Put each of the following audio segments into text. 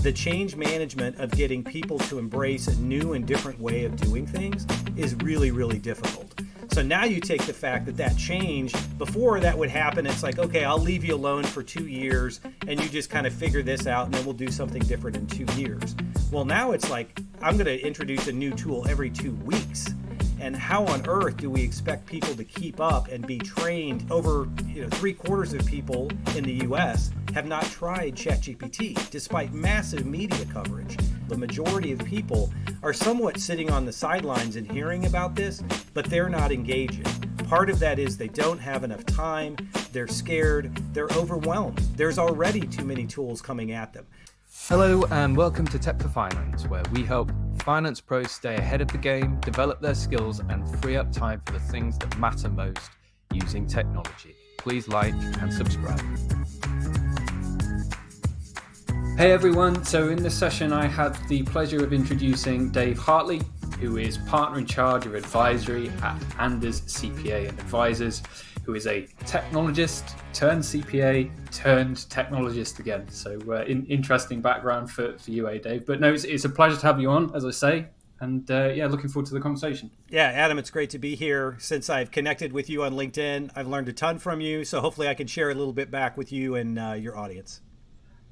the change management of getting people to embrace a new and different way of doing things is really, really difficult. So now you take the fact that change, before that would happen, it's like, okay, I'll leave you alone for 2 years and you just kind of figure this out and then we'll do something different in 2 years. Well, now it's like, I'm going to introduce a new tool every 2 weeks. And how on earth do we expect people to keep up and be trained? Over 3/4 of people in the US have not tried ChatGPT, despite massive media coverage. The majority of people are somewhat sitting on the sidelines and hearing about this, but they're not engaging. Part of that is they don't have enough time, they're scared, they're overwhelmed. There's already too many tools coming at them. Hello and welcome to Tech for Finance, where we help finance pros stay ahead of the game, develop their skills, and free up time for the things that matter most using technology. Please like and subscribe. Hey everyone, so in this session I have the pleasure of introducing Dave Hartley, who is partner in charge of advisory at Anders CPA and Advisors, who is a technologist turned CPA turned technologist again. So interesting background for you, Dave. But no, it's a pleasure to have you on, as I say. And looking forward to the conversation. Yeah, Adam, it's great to be here. Since I've connected with you on LinkedIn, I've learned a ton from you. So hopefully I can share a little bit back with you and your audience.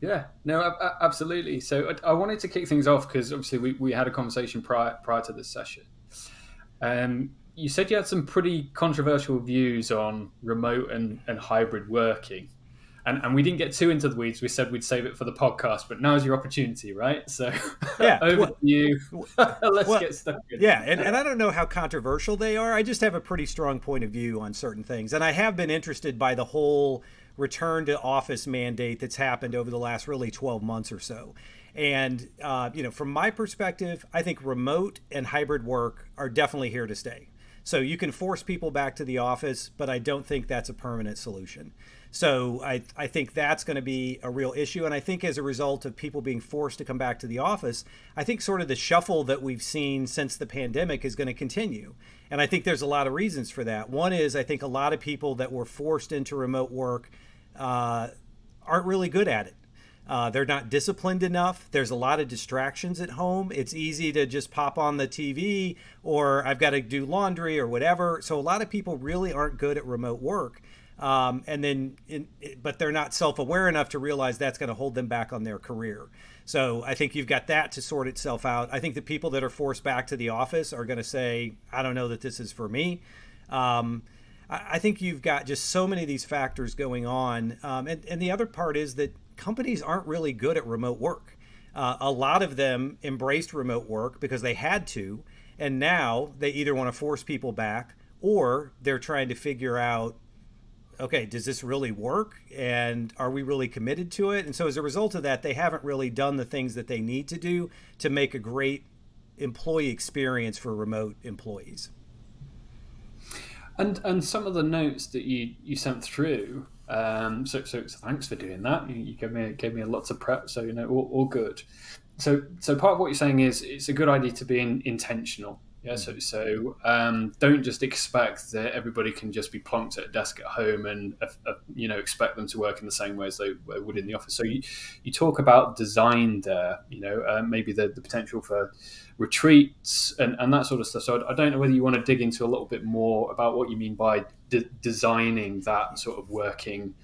Yeah, no, absolutely. So I wanted to kick things off because obviously we had a conversation prior to this session. You said you had some pretty controversial views on remote and hybrid working. And we didn't get too into the weeds. We said we'd save it for the podcast, but now's your opportunity, right? So yeah, over to you. Let's get stuck in. Yeah, and I don't know how controversial they are. I just have a pretty strong point of view on certain things. And I have been interested by the whole return to office mandate that's happened over the last really 12 months or so. And, from my perspective, I think remote and hybrid work are definitely here to stay. So you can force people back to the office, but I don't think that's a permanent solution. So I think that's going to be a real issue. And I think as a result of people being forced to come back to the office, I think sort of the shuffle that we've seen since the pandemic is going to continue. And I think there's a lot of reasons for that. One is I think a lot of people that were forced into remote work aren't really good at it. They're not disciplined enough. There's a lot of distractions at home. It's easy to just pop on the TV or I've got to do laundry or whatever. So a lot of people really aren't good at remote work. But they're not self-aware enough to realize that's going to hold them back on their career. So I think you've got that to sort itself out. I think the people that are forced back to the office are going to say, I don't know that this is for me. I think you've got just so many of these factors going on. And the other part is that companies aren't really good at remote work. A lot of them embraced remote work because they had to, and now they either want to force people back or they're trying to figure out, okay, does this really work? And are we really committed to it? And so as a result of that, they haven't really done the things that they need to do to make a great employee experience for remote employees. And some of the notes that you sent through, so thanks for doing that. You gave me lots of prep, so all good. So part of what you're saying is it's a good idea to be intentional. Yeah. So don't just expect that everybody can just be plonked at a desk at home and expect them to work in the same way as they would in the office. So you talk about design there. Maybe the potential for retreats and that sort of stuff. So I don't know whether you want to dig into a little bit more about what you mean by designing that sort of working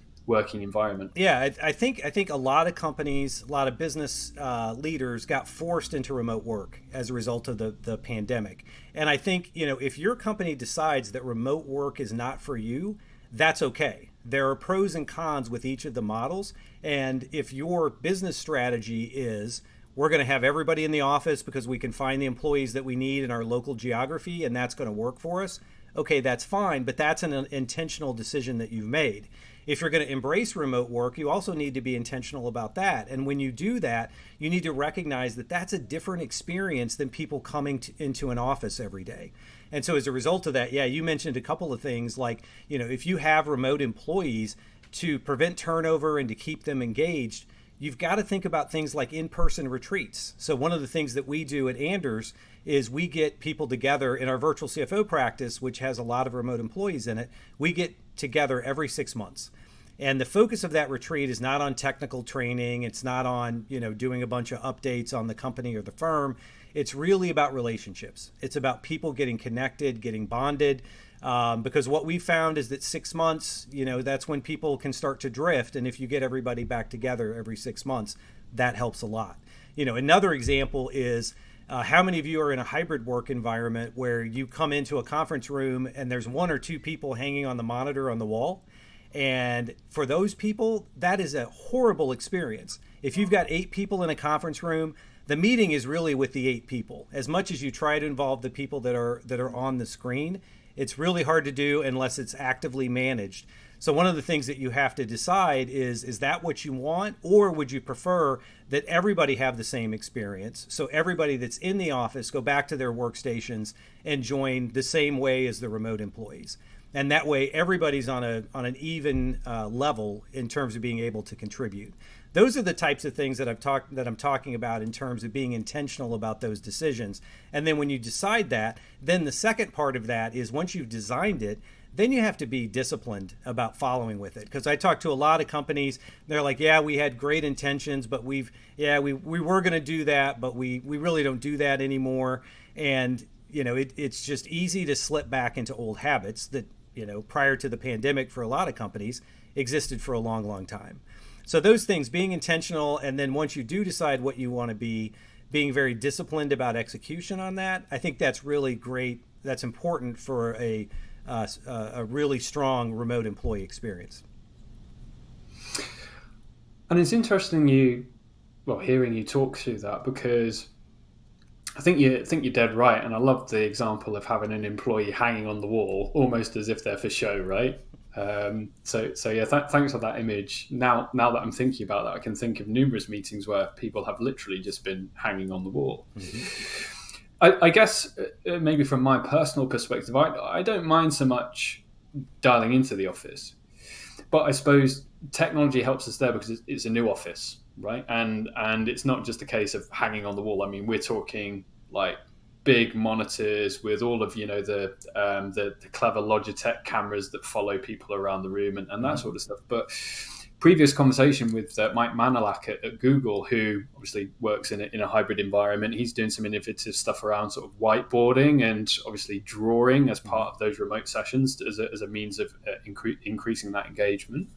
environment. Yeah, I think a lot of companies, a lot of business leaders got forced into remote work as a result of the pandemic. And I think, if your company decides that remote work is not for you, that's okay. There are pros and cons with each of the models. And if your business strategy is, we're going to have everybody in the office because we can find the employees that we need in our local geography and that's going to work for us, okay, that's fine, but that's an intentional decision that you've made. If you're going to embrace remote work, you also need to be intentional about that. And when you do that, you need to recognize that that's a different experience than people coming into an office every day. And so as a result of that, yeah, you mentioned a couple of things like, if you have remote employees, to prevent turnover and to keep them engaged, you've got to think about things like in-person retreats. So one of the things that we do at Anders is we get people together in our virtual CFO practice, which has a lot of remote employees in it. We get together every 6 months. And the focus of that retreat is not on technical training. It's not on, doing a bunch of updates on the company or the firm. It's really about relationships. It's about people getting connected, getting bonded. Because what we found is that 6 months, that's when people can start to drift. And if you get everybody back together every 6 months, that helps a lot. Another example is how many of you are in a hybrid work environment where you come into a conference room and there's 1 or 2 people hanging on the monitor on the wall. And for those people, that is a horrible experience. If you've got 8 people in a conference room, the meeting is really with the 8 people. As much as you try to involve the people that are on the screen, it's really hard to do unless it's actively managed. So one of the things that you have to decide is that what you want, or would you prefer that everybody have the same experience? So everybody that's in the office go back to their workstations and join the same way as the remote employees. And that way, everybody's on an even level in terms of being able to contribute. Those are the types of things that I'm talking about in terms of being intentional about those decisions. And then when you decide that, then the second part of that is once you've designed it, then you have to be disciplined about following with it. Because I talk to a lot of companies, they're like, yeah, we had great intentions, but we were going to do that, but we really don't do that anymore. And it's just easy to slip back into old habits that prior to the pandemic for a lot of companies existed for a long, long time. So those things, being intentional, and then once you do decide what you want to be, being very disciplined about execution on that, I think that's really great. That's important for a really strong remote employee experience. And it's interesting hearing you talk through that, because I think you're dead right, and I love the example of having an employee hanging on the wall, almost as if they're for show, right? Thanks for that image. Now that I'm thinking about that, I can think of numerous meetings where people have literally just been hanging on the wall. Mm-hmm. I guess maybe from my personal perspective, I don't mind so much dialing into the office, but I suppose technology helps us there because it's a new office. Right, and it's not just a case of hanging on the wall. I mean, we're talking like big monitors with all of the clever Logitech cameras that follow people around the room and that sort of stuff. But previous conversation with Mike Manilak at Google, who obviously works in a hybrid environment, he's doing some innovative stuff around sort of whiteboarding and obviously drawing as part of those remote sessions as a means of increasing that engagement.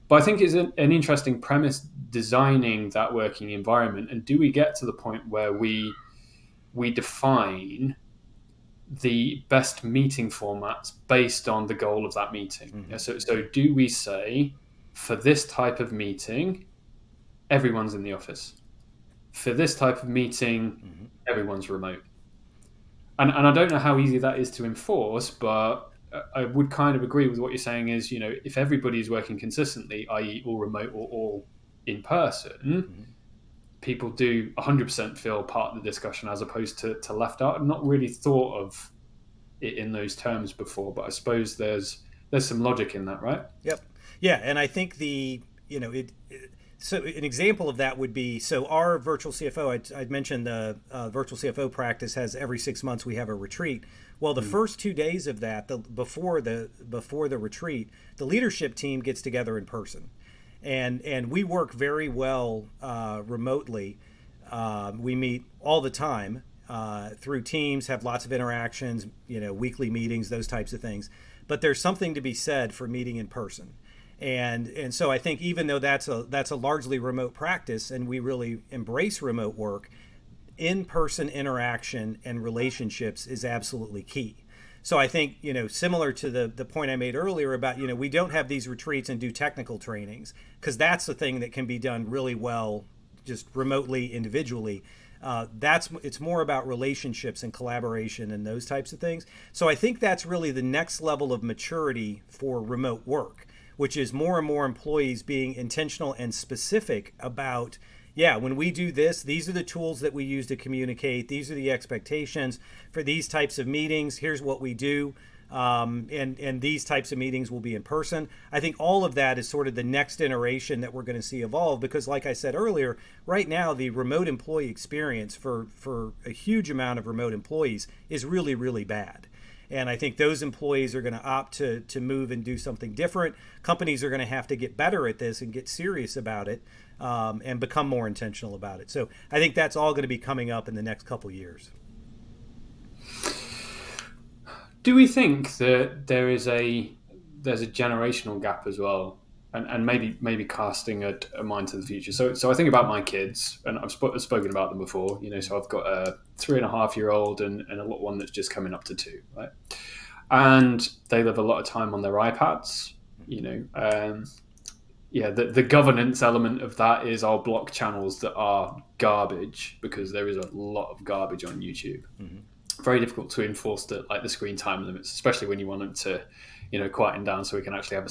But I think it's an interesting premise, designing that working environment. And do we get to the point where we define the best meeting formats based on the goal of that meeting? Mm-hmm. So do we say, for this type of meeting, everyone's in the office? For this type of meeting, everyone's remote? And I don't know how easy that is to enforce, but I would kind of agree with what you're saying is, if everybody is working consistently, i.e. all remote or all in person, people do 100% feel part of the discussion as opposed to left out. I've not really thought of it in those terms before, but I suppose there's some logic in that, right? Yep. Yeah, and I think so an example of that would be, so our virtual CFO, I'd mentioned the virtual CFO practice has every 6 months we have a retreat. Well, the first 2 days of that, before the retreat, the leadership team gets together in person, and we work very well remotely. We meet all the time through Teams, have lots of interactions, weekly meetings, those types of things. But there's something to be said for meeting in person. And so I think even though that's a largely remote practice, and we really embrace remote work, in-person interaction and relationships is absolutely key. So I think, similar to the point I made earlier about, we don't have these retreats and do technical trainings, because that's the thing that can be done really well just remotely, individually. It's more about relationships and collaboration and those types of things. So I think that's really the next level of maturity for remote work, which is more and more employees being intentional and specific about, when we do this, these are the tools that we use to communicate. These are the expectations for these types of meetings. Here's what we do. And these types of meetings will be in person. I think all of that is sort of the next iteration that we're going to see evolve, because like I said earlier, right now, the remote employee experience for a huge amount of remote employees is really, really bad. And I think those employees are going to opt to move and do something different. Companies are going to have to get better at this and get serious about it, and become more intentional about it. So I think that's all going to be coming up in the next couple years. Do we think that there's a generational gap as well, and maybe casting a mind to the future? So I think about my kids, and I've spoken about them before. So I've got a 3.5-year-old and a little one that's just coming up to 2, right? And they live a lot of time on their iPads. The governance element of that is I'll block channels that are garbage, because there is a lot of garbage on YouTube. Mm-hmm. Very difficult to enforce the screen time limits, especially when you want them to, quieten down so we can actually have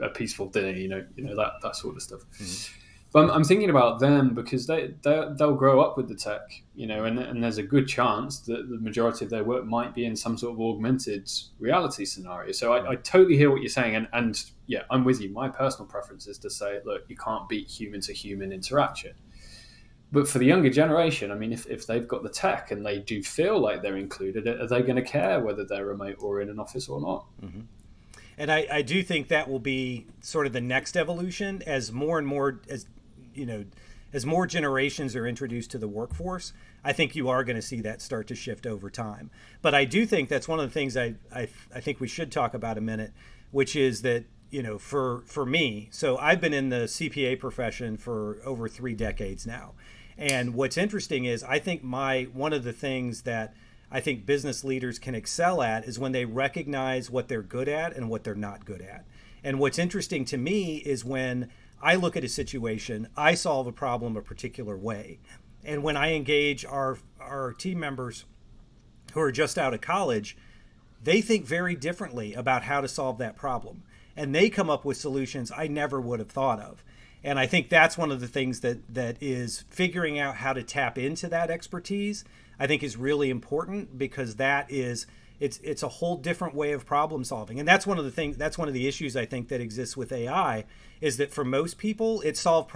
a peaceful dinner, that sort of stuff. Mm-hmm. But I'm thinking about them because they'll grow up with the tech, and there's a good chance that the majority of their work might be in some sort of augmented reality scenario. So I totally hear what you're saying, and yeah, I'm with you. My personal preference is to say, look, you can't beat human to human interaction. But for the younger generation, I mean, if they've got the tech and they do feel like they're included, are they going to care whether they're remote or in an office or not? Mm-hmm. And I do think that will be sort of the next evolution as more and more, as more generations are introduced to the workforce. I think you are going to see that start to shift over time. But I do think that's one of the things I think we should talk about a minute, which is that, for me, so I've been in the CPA profession for over 3 decades now. And what's interesting is I think one of the things that I think business leaders can excel at is when they recognize what they're good at and what they're not good at. And what's interesting to me is when I look at a situation, I solve a problem a particular way. And when I engage our team members who are just out of college, they think very differently about how to solve that problem. And they come up with solutions I never would have thought of. And I think that's one of the things that is figuring out how to tap into that expertise, I think is really important, because it's a whole different way of problem solving. And that's one of the issues I think that exists with AI, is that for most people, it solves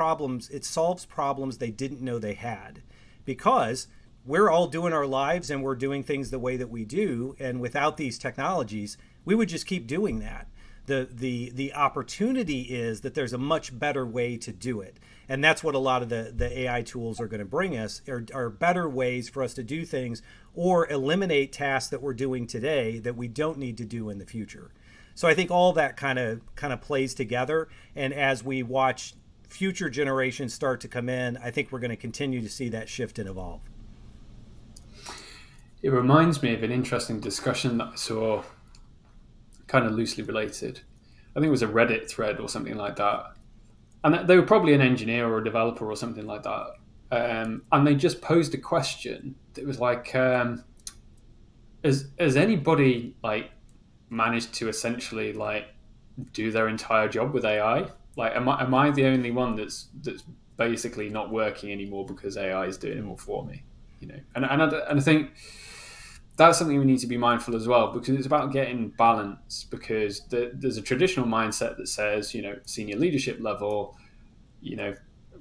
problems they didn't know they had, because we're all doing our lives and we're doing things the way that we do. And without these technologies, we would just keep doing that. The opportunity is that there's a much better way to do it. And that's what a lot of the AI tools are going to bring us, are better ways for us to do things, or eliminate tasks that we're doing today that we don't need to do in the future. So I think all that kind of plays together. And as we watch future generations start to come in, I think we're going to continue to see that shift and evolve. It reminds me of an interesting discussion that I saw, kind of loosely related. I think it was a Reddit thread or something like that. And they were probably an engineer or a developer or something like that. And they just posed a question that was like, has anybody managed to essentially do their entire job with AI? Am I the only one that's basically not working anymore because AI is doing it all for me? And I think that's something we need to be mindful as well, because it's about getting balance, because there's a traditional mindset that says, senior leadership level,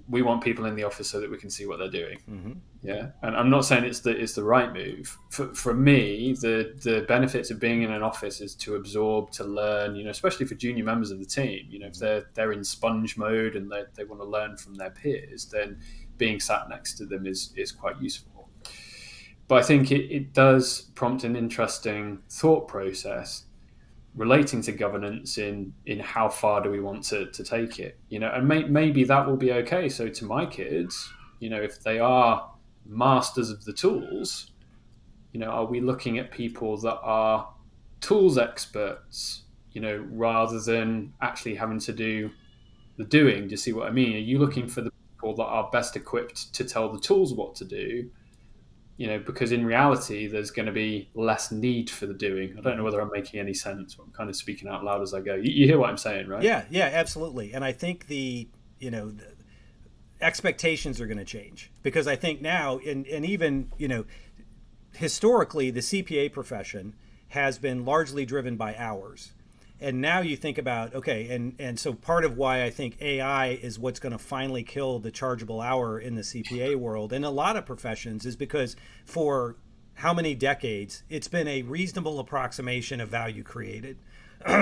we want people in the office so that we can see what they're doing. Mm-hmm. Yeah. And I'm not saying it's the right move. For me, the benefits of being in an office is to absorb, to learn, especially for junior members of the team. If they're in sponge mode and they want to learn from their peers, then being sat next to them is quite useful. But I think it does prompt an interesting thought process relating to governance in how far do we want to take it, and maybe that will be okay. So to my kids, if they are masters of the tools, are we looking at people that are tools experts, rather than actually having to do the doing? Do you see what I mean? Are you looking for the people that are best equipped to tell the tools what to do? Because in reality, there's going to be less need for the doing. I don't know whether I'm making any sense, but I'm kind of speaking out loud as I go. You hear what I'm saying, right? Yeah, absolutely. And I think the expectations are going to change, because I think now, and even, historically, the CPA profession has been largely driven by hours. And now you think about, okay, and so part of why I think AI is what's going to finally kill the chargeable hour in the CPA world and a lot of professions is because for how many decades, it's been a reasonable approximation of value created.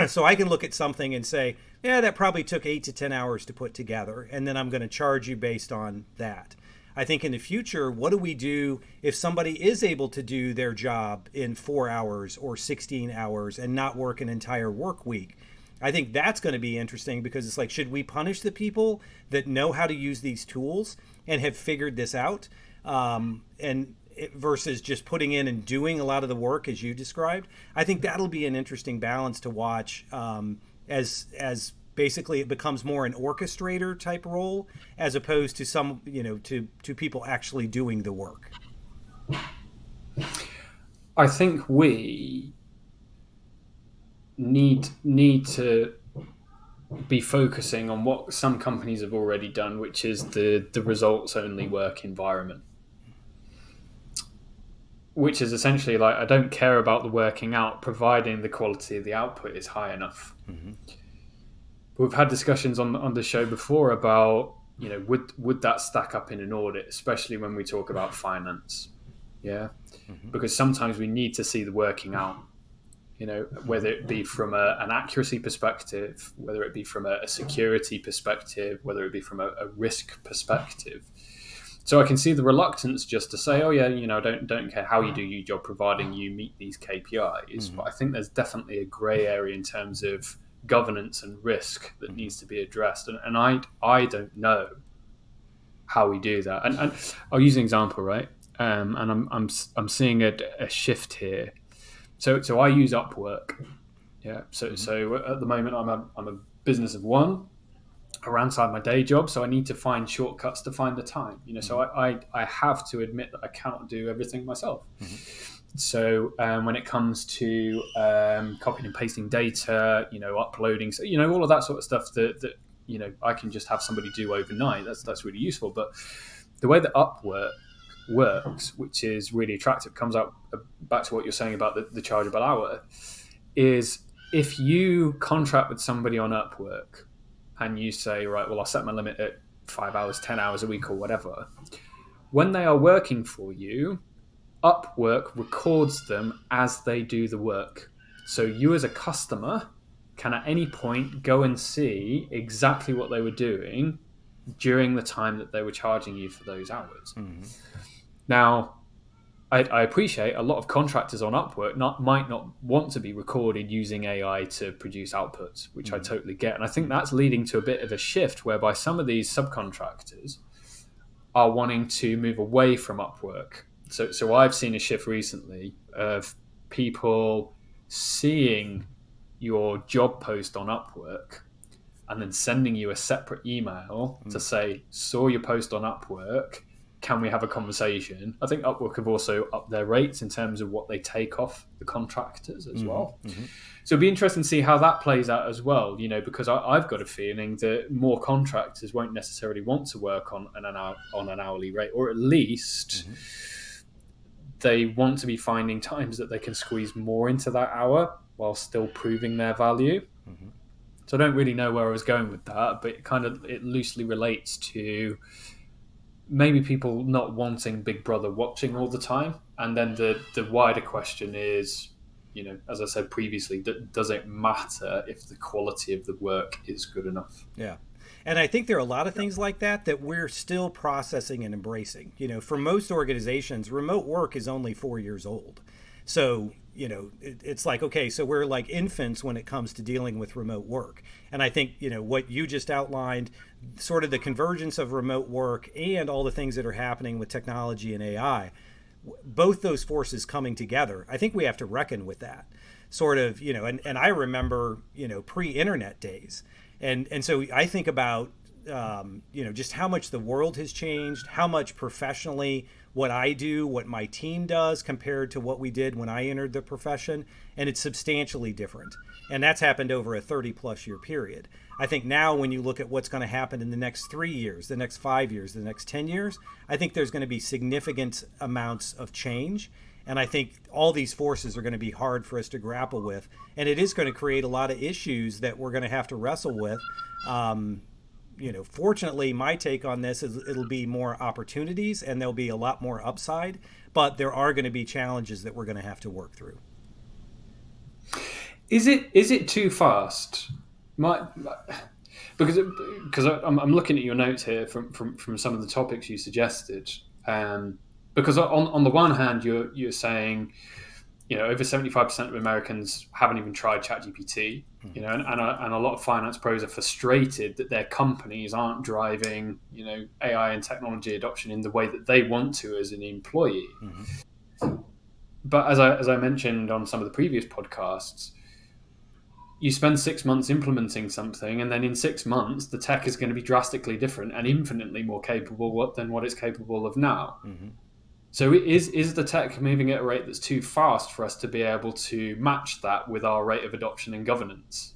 So I can look at something and say, yeah, that probably took 8 to 10 hours to put together, and then I'm going to charge you based on that. I think in the future, what do we do if somebody is able to do their job in 4 hours or 16 hours and not work an entire work week? I think that's going to be interesting, because it's like, should we punish the people that know how to use these tools and have figured this out, versus just putting in and doing a lot of the work as you described? I think that'll be an interesting balance to watch, as basically it becomes more an orchestrator type role as opposed to some, to people actually doing the work. I think we need to be focusing on what some companies have already done, which is the results only work environment, which is essentially like, I don't care about the working out, providing the quality of the output is high enough. Mm-hmm. We've had discussions on the show before about, would that stack up in an audit, especially when we talk about finance. Yeah. Mm-hmm. Because sometimes we need to see the working out, whether it be from an accuracy perspective, whether it be from a security perspective, whether it be from a risk perspective. So I can see the reluctance just to say, oh yeah, don't care how you do your job, providing you meet these KPIs. Mm-hmm. But I think there's definitely a grey area in terms of governance and risk that needs to be addressed. And I don't know how we do that. And I'll use an example, right? And I'm seeing a shift here. So I use Upwork. Yeah. So at the moment I'm a business of one alongside my day job. So I need to find shortcuts to find the time, so I have to admit that I cannot do everything myself. Mm-hmm. So when it comes to copying and pasting data, uploading, so, all of that sort of stuff that I can just have somebody do overnight. That's really useful. But the way that Upwork works, which is really attractive, comes out back to what you're saying about the chargeable hour, is if you contract with somebody on Upwork and you say, right, well, I'll set my limit at 5 hours, 10 hours a week or whatever, when they are working for you, Upwork records them as they do the work. So you as a customer can at any point go and see exactly what they were doing during the time that they were charging you for those hours. Mm-hmm. Now, I appreciate a lot of contractors on Upwork might not want to be recorded using AI to produce outputs, which I totally get. And I think that's leading to a bit of a shift whereby some of these subcontractors are wanting to move away from Upwork. So I've seen a shift recently of people seeing your job post on Upwork and then sending you a separate email to say, saw your post on Upwork, can we have a conversation? I think Upwork have also upped their rates in terms of what they take off the contractors as well. Mm-hmm. So it'd be interesting to see how that plays out as well, because I've got a feeling that more contractors won't necessarily want to work on an hourly rate, or at least they want to be finding times that they can squeeze more into that hour while still proving their value. Mm-hmm. So I don't really know where I was going with that, but it loosely relates to maybe people not wanting Big Brother watching all the time. And then the wider question is, as I said previously, does it matter if the quality of the work is good enough? Yeah. And I think there are a lot of things like that we're still processing and embracing. For most organizations, remote work is only 4 years old. So, it's like, okay, so we're like infants when it comes to dealing with remote work. And I think, what you just outlined, sort of the convergence of remote work and all the things that are happening with technology and AI, both those forces coming together, I think we have to reckon with that. Sort of, and I remember, pre-internet days. And so I think about, just how much the world has changed, how much professionally what I do, what my team does compared to what we did when I entered the profession. And it's substantially different. And that's happened over a 30+ year period. I think now when you look at what's going to happen in the next 3 years, the next 5 years, the next 10 years, I think there's going to be significant amounts of change. And I think all these forces are going to be hard for us to grapple with. And it is going to create a lot of issues that we're going to have to wrestle with, fortunately, my take on this is it'll be more opportunities and there'll be a lot more upside, but there are going to be challenges that we're going to have to work through. Is it too fast? My, because I'm looking at your notes here from some of the topics you suggested. Because on the one hand, you're saying, over 75% of Americans haven't even tried ChatGPT. And a lot of finance pros are frustrated that their companies aren't driving AI and technology adoption in the way that they want to as an employee. But as I mentioned on some of the previous podcasts, you spend 6 months implementing something, and then in 6 months, the tech is going to be drastically different and infinitely more capable than what it's capable of now. So is the tech moving at a rate that's too fast for us to be able to match that with our rate of adoption and governance?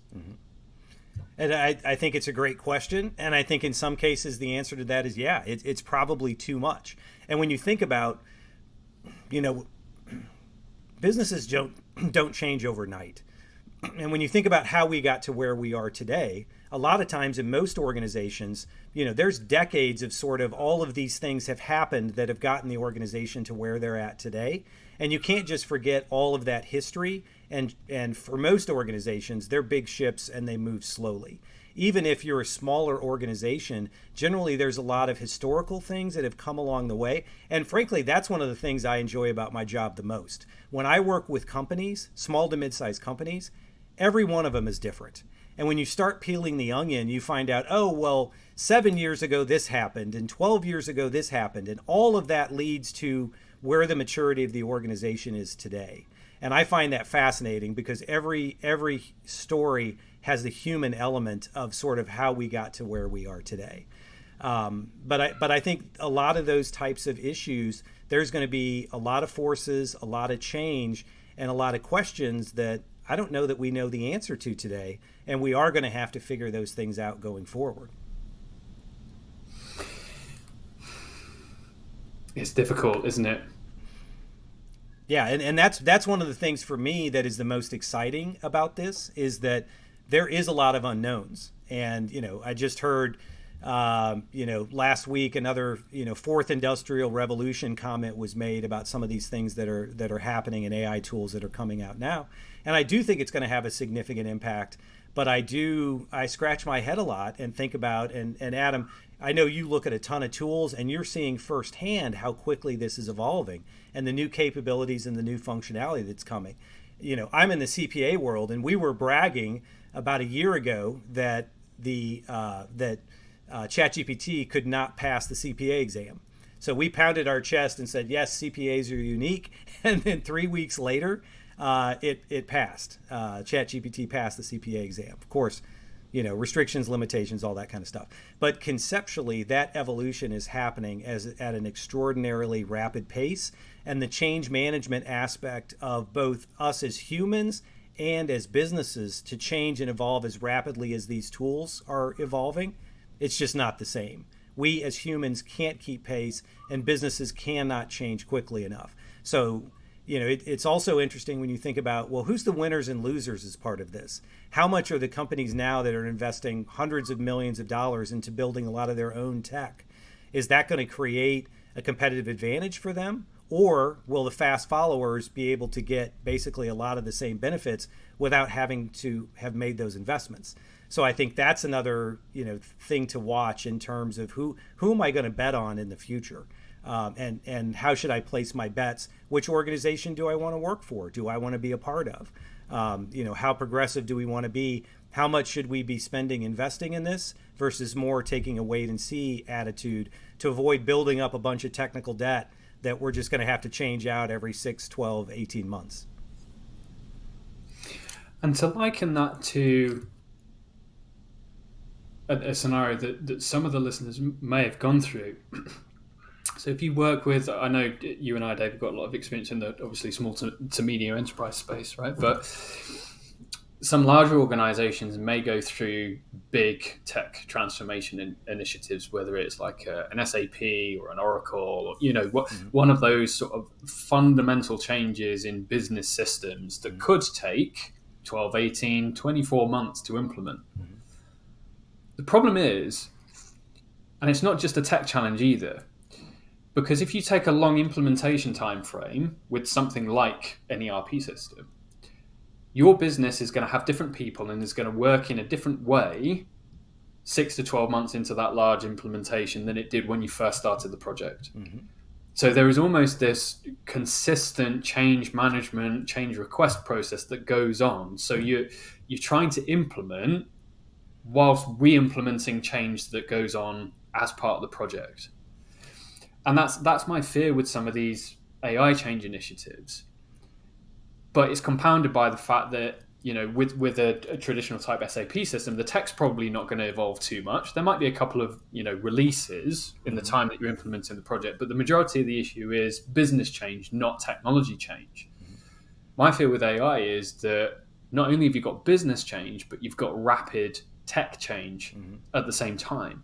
And I think it's a great question. And I think in some cases, the answer to that is, yeah, it's probably too much. And when you think about, businesses don't change overnight. And when you think about how we got to where we are today, a lot of times in most organizations, there's decades of sort of all of these things have happened that have gotten the organization to where they're at today. And you can't just forget all of that history. And for most organizations, they're big ships and they move slowly. Even if you're a smaller organization, generally there's a lot of historical things that have come along the way. And frankly, that's one of the things I enjoy about my job the most. When I work with companies, small to mid-sized companies, every one of them is different. And when you start peeling the onion, you find out, 7 years ago this happened, and 12 years ago this happened. And all of that leads to where the maturity of the organization is today. And I find that fascinating because every story has the human element of sort of how we got to where we are today. But I think a lot of those types of issues, there's going to be a lot of forces, a lot of change, and a lot of questions that I don't know that we know the answer to today, and we are going to have to figure those things out going forward. It's difficult, isn't it? Yeah, and that's one of the things for me that is the most exciting about this is that there is a lot of unknowns. And, I just heard, last week another, fourth industrial revolution comment was made about some of these things that are happening in AI tools that are coming out now. And I do think it's going to have a significant impact. But I scratch my head a lot and think about, and Adam, I know you look at a ton of tools and you're seeing firsthand how quickly this is evolving and the new capabilities and the new functionality that's coming. I'm in the CPA world, and we were bragging about a year ago that ChatGPT could not pass the CPA exam. So we pounded our chest and said, yes, CPAs are unique. And then 3 weeks later, it passed. ChatGPT passed the CPA exam. Of course, restrictions, limitations, all that kind of stuff. But conceptually, that evolution is happening at an extraordinarily rapid pace. And the change management aspect of both us as humans and as businesses to change and evolve as rapidly as these tools are evolving, it's just not the same. We as humans can't keep pace, and businesses cannot change quickly enough. So, it's also interesting when you think about, well, who's the winners and losers as part of this? How much are the companies now that are investing hundreds of millions of dollars into building a lot of their own tech? Is that going to create a competitive advantage for them? Or will the fast followers be able to get basically a lot of the same benefits without having to have made those investments? So I think that's another thing to watch in terms of who am I going to bet on in the future, and how should I place my bets? Which organization do I want to work for? Do I want to be a part of? How progressive do we want to be? How much should we be spending investing in this versus more taking a wait and see attitude to avoid building up a bunch of technical debt that we're just going to have to change out every 6, 12, 18 months. And to liken that to a scenario that some of the listeners may have gone through. So if you work with, I know you and I, Dave, have got a lot of experience in the obviously small to medium enterprise space, right? But some larger organizations may go through big tech transformation initiatives, whether it's like an SAP or an Oracle, or, one of those sort of fundamental changes in business systems that could take 12, 18, 24 months to implement. The problem is And it's not just a tech challenge either. Because if you take a long implementation time frame with something like an ERP system, your business is going to have different people and is going to work in a different way 6 to 12 months into that large implementation than it did when you first started the project. Mm-hmm. So there is almost this consistent change management, change request process that goes on. So you're trying to implement whilst re-implementing change that goes on as part of the project. And that's my fear with some of these AI change initiatives. But it's compounded by the fact that, with a traditional type SAP system, the tech's probably not going to evolve too much. There might be a couple of, releases in the time that you're implementing the project, but the majority of the issue is business change, not technology change. My fear with AI is that not only have you got business change, but you've got rapid tech change at the same time.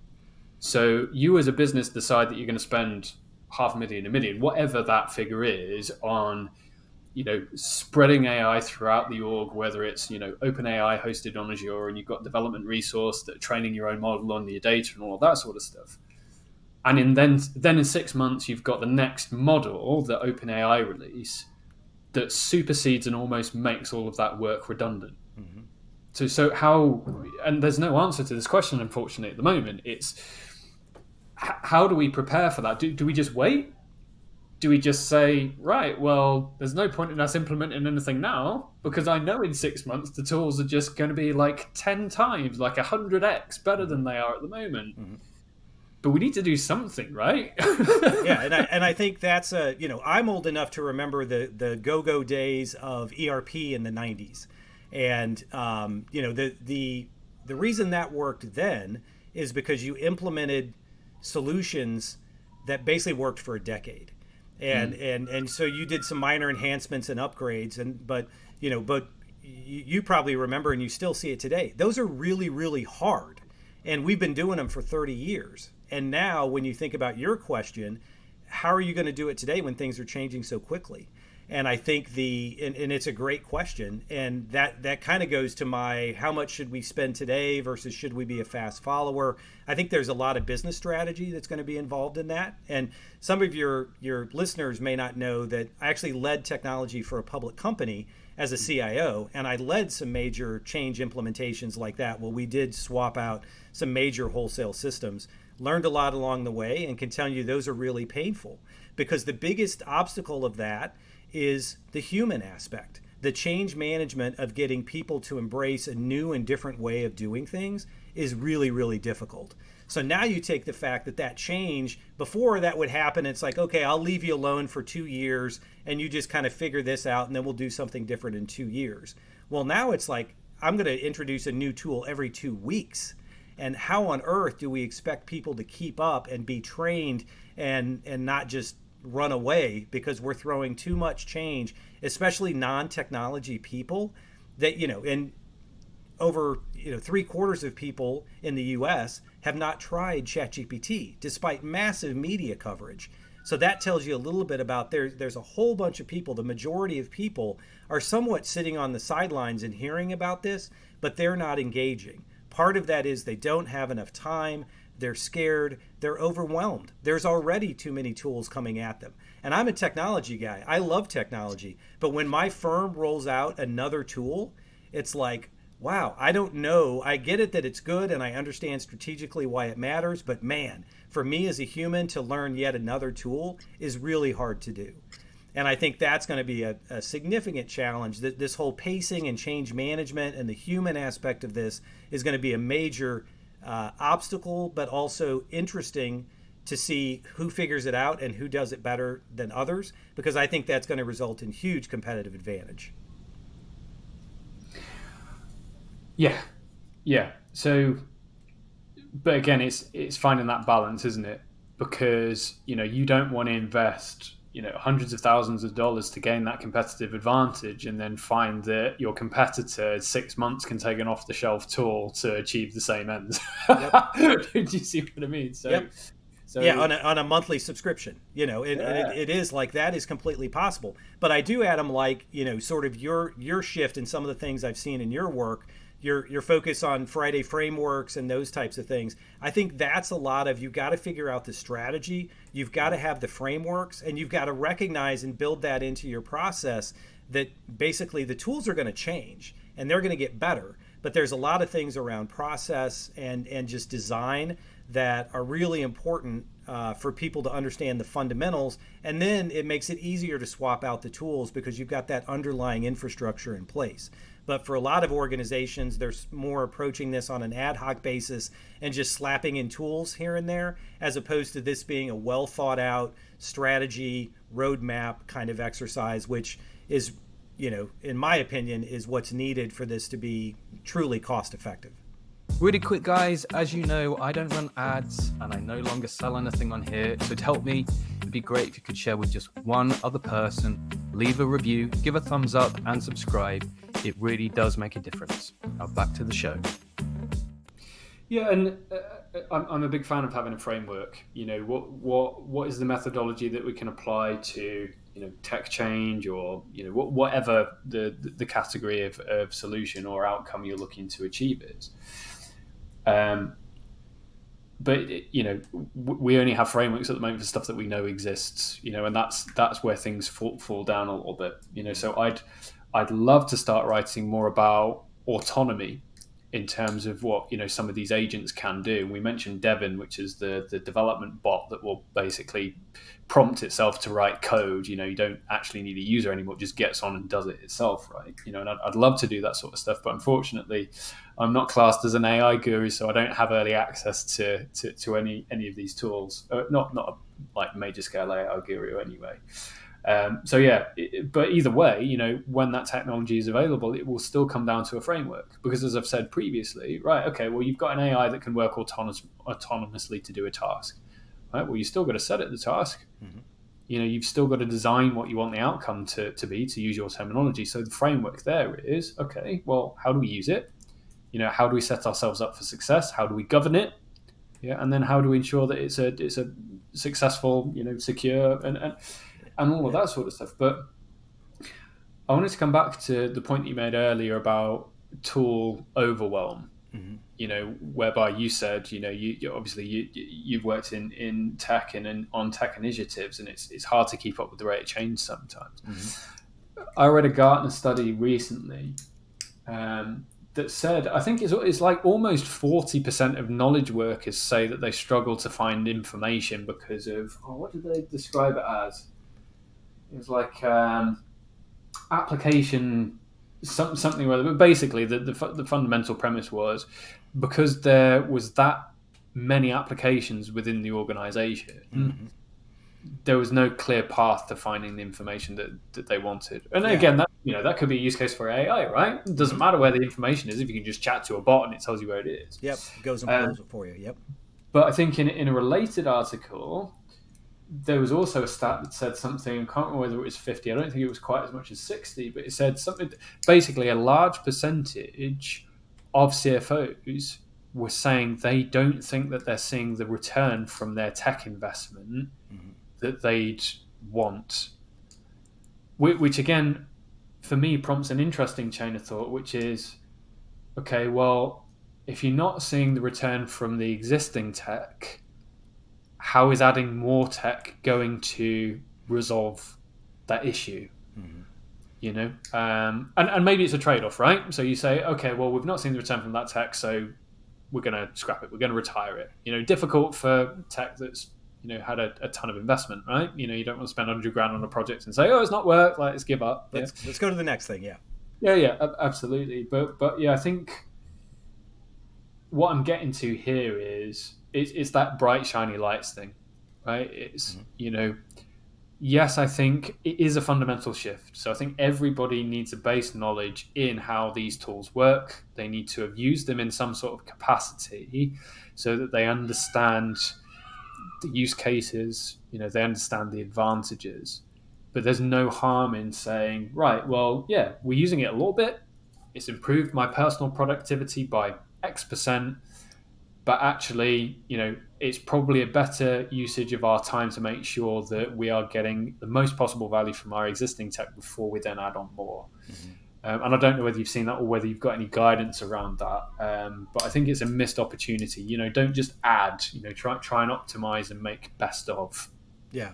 So you as a business decide that you're going to spend 500,000, 1 million, whatever that figure is, on spreading AI throughout the org, whether it's OpenAI hosted on Azure, and you've got development resource that are training your own model on your data and all of that sort of stuff. And then in 6 months, you've got the next model that OpenAI release that supersedes and almost makes all of that work redundant. Mm-hmm. So how? And there's no answer to this question, unfortunately, at the moment. It's how do we prepare for that? Do we just wait? Do we just say, right, well, there's no point in us implementing anything now because I know in 6 months the tools are just going to be like 10 times, like 100x better than they are at the moment. Mm-hmm. But we need to do something, right? Yeah, and I think that's I'm old enough to remember the go-go days of ERP in the 90s. And, the reason that worked then is because you implemented solutions that basically worked for a decade. And so you did some minor enhancements and upgrades, but you probably remember, and you still see it today. Those are really, really hard, and we've been doing them for 30 years. And now, when you think about your question, how are you going to do it today when things are changing so quickly? And I think and it's a great question, and that kind of goes to my how much should we spend today versus should we be a fast follower. I think there's a lot of business strategy that's going to be involved in that. And some of your listeners may not know that I actually led technology for a public company as a CIO, and I led some major change implementations like that. Well, we did swap out some major wholesale systems, learned a lot along the way, and can tell you those are really painful because the biggest obstacle of that is the human aspect. The change management of getting people to embrace a new and different way of doing things is really, really difficult. So now you take the fact that change, before that would happen, it's like, okay, I'll leave you alone for 2 years and you just kind of figure this out and then we'll do something different in 2 years. Well, now it's like, I'm going to introduce a new tool every 2 weeks. And how on earth do we expect people to keep up and be trained and not just run away because we're throwing too much change, especially non-technology people that, and over 3/4 of people in the US have not tried ChatGPT despite massive media coverage. So that tells you a little bit about there's a whole bunch of people, the majority of people are somewhat sitting on the sidelines and hearing about this, but they're not engaging. Part of that is they don't have enough time. They're scared. They're overwhelmed. There's already too many tools coming at them. And I'm a technology guy. I love technology. But when my firm rolls out another tool, it's like, wow, I don't know. I get it that it's good and I understand strategically why it matters. But man, for me as a human to learn yet another tool is really hard to do. And I think that's going to be a significant challenge. This whole pacing and change management and the human aspect of this is going to be a major obstacle, but also interesting to see who figures it out and who does it better than others, because I think that's going to result in huge competitive advantage. Yeah. So, but again, it's finding that balance, isn't it? Because you don't want to invest hundreds of thousands of dollars to gain that competitive advantage and then find that your competitor 6 months can take an off-the-shelf tool to achieve the same ends. Yep. Do you see what I mean? So, yep. So yeah, on a monthly subscription, it is like that is completely possible. But I do, Adam, like, sort of your shift and some of the things I've seen in your work your focus on Friday frameworks and those types of things. I think that's a lot of, you got to figure out the strategy, you've got to have the frameworks, and you've got to recognize and build that into your process that basically the tools are going to change and they're going to get better. But there's a lot of things around process and just design that are really important for people to understand the fundamentals. And then it makes it easier to swap out the tools because you've got that underlying infrastructure in place. But for a lot of organizations, they're more approaching this on an ad hoc basis and just slapping in tools here and there, as opposed to this being a well thought out strategy, roadmap kind of exercise, which is, in my opinion, is what's needed for this to be truly cost effective. Really quick, guys, as you know, I don't run ads and I no longer sell anything on here. So to help me, it'd be great if you could share with just one other person, leave a review, give a thumbs up and subscribe. It really does make a difference. Now back to the show. Yeah, and I'm a big fan of having a framework. What is the methodology that we can apply to tech change, or whatever the category of solution or outcome you're looking to achieve is. But we only have frameworks at the moment for stuff that we know exists, and that's where things fall down a little bit, So I'd love to start writing more about autonomy in terms of what some of these agents can do. We mentioned Devin, which is the development bot that will basically prompt itself to write code. You don't actually need a user anymore; it just gets on and does it itself, right? And I'd love to do that sort of stuff, but unfortunately, I'm not classed as an AI guru, so I don't have early access to any of these tools. Not like major scale AI guru anyway. But either way, when that technology is available, it will still come down to a framework, because as I've said previously, right, okay, well, you've got an AI that can work autonomously to do a task, right? Well, you still got to set it the task. Mm-hmm. You've still got to design what you want the outcome to be, to use your terminology. So the framework there is, okay, well, how do we use it? How do we set ourselves up for success? How do we govern it? Yeah, and then how do we ensure that it's a successful, secure and all of that sort of stuff. But I wanted to come back to the point you made earlier about tool overwhelm, mm-hmm. Whereby you said, you obviously you've worked in tech and on tech initiatives, and it's hard to keep up with the rate of change sometimes. Mm-hmm. I read a Gartner study recently that said, I think it's like almost 40% of knowledge workers say that they struggle to find information because of, what did they describe it as? It was like application something or other. But basically, the fundamental premise was, because there was that many applications within the organization, mm-hmm. there was no clear path to finding the information that they wanted. And again, that could be a use case for AI, right? It doesn't matter where the information is if you can just chat to a bot and it tells you where it is. Yep, goes and pulls it for you. Yep. But I think in a related article, there was also a stat that said something, I can't remember whether it was 50, I don't think it was quite as much as 60, but it said something, basically a large percentage of CFOs were saying they don't think that they're seeing the return from their tech investment mm-hmm. that they'd want. Which again, for me, prompts an interesting chain of thought, which is, okay, well, if you're not seeing the return from the existing tech, how is adding more tech going to resolve that issue? Mm-hmm. And maybe it's a trade-off, right? So you say, okay, well, we've not seen the return from that tech, so we're going to scrap it. We're going to retire it. Difficult for tech that's had a ton of investment, right? You don't want to spend $100,000 on a project and say, oh, it's not worked, let's give up. Let's go to the next thing. Yeah, absolutely. But yeah, I think what I'm getting to here is it's that bright shiny lights thing, right? It's mm-hmm. Yes, I think it is a fundamental shift. So I think everybody needs a base knowledge in how these tools work. They need to have used them in some sort of capacity so that they understand the use cases, they understand the advantages. But there's no harm in saying, right, well, yeah, we're using it a little bit. It's improved my personal productivity by X%. But actually, it's probably a better usage of our time to make sure that we are getting the most possible value from our existing tech before we then add on more. And I don't know whether you've seen that or whether you've got any guidance around that. But I think it's a missed opportunity. Don't just add. Try and optimize and make best of. Yeah,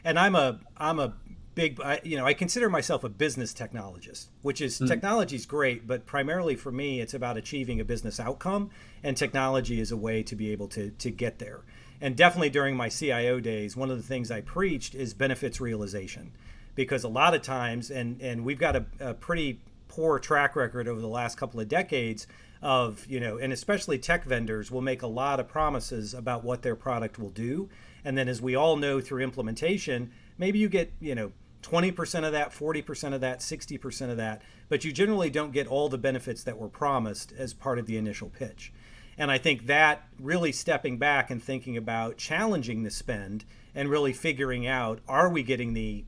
and I'm a big I consider myself a business technologist, which is technology is great, but primarily for me it's about achieving a business outcome, and technology is a way to be able to get there. And definitely during my CIO days, one of the things I preached is benefits realization, because a lot of times, and we've got a pretty poor track record over the last couple of decades of, and especially tech vendors will make a lot of promises about what their product will do. And then, as we all know through implementation, maybe you get, 20% of that, 40% of that, 60% of that, but you generally don't get all the benefits that were promised as part of the initial pitch. And I think that really stepping back and thinking about challenging the spend and really figuring out, are we getting the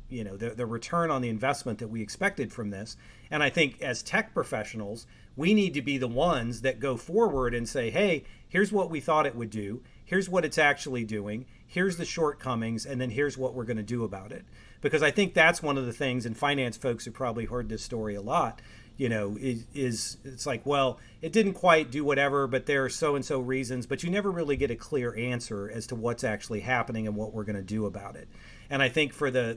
return on the investment that we expected from this? And I think as tech professionals, we need to be the ones that go forward and say, hey, here's what we thought it would do. Here's what it's actually doing. Here's the shortcomings. And then here's what we're going to do about it. Because I think that's one of the things, and finance folks have probably heard this story a lot, is it's like, well, it didn't quite do whatever, but there are so and so reasons, but you never really get a clear answer as to what's actually happening and what we're going to do about it. And I think for the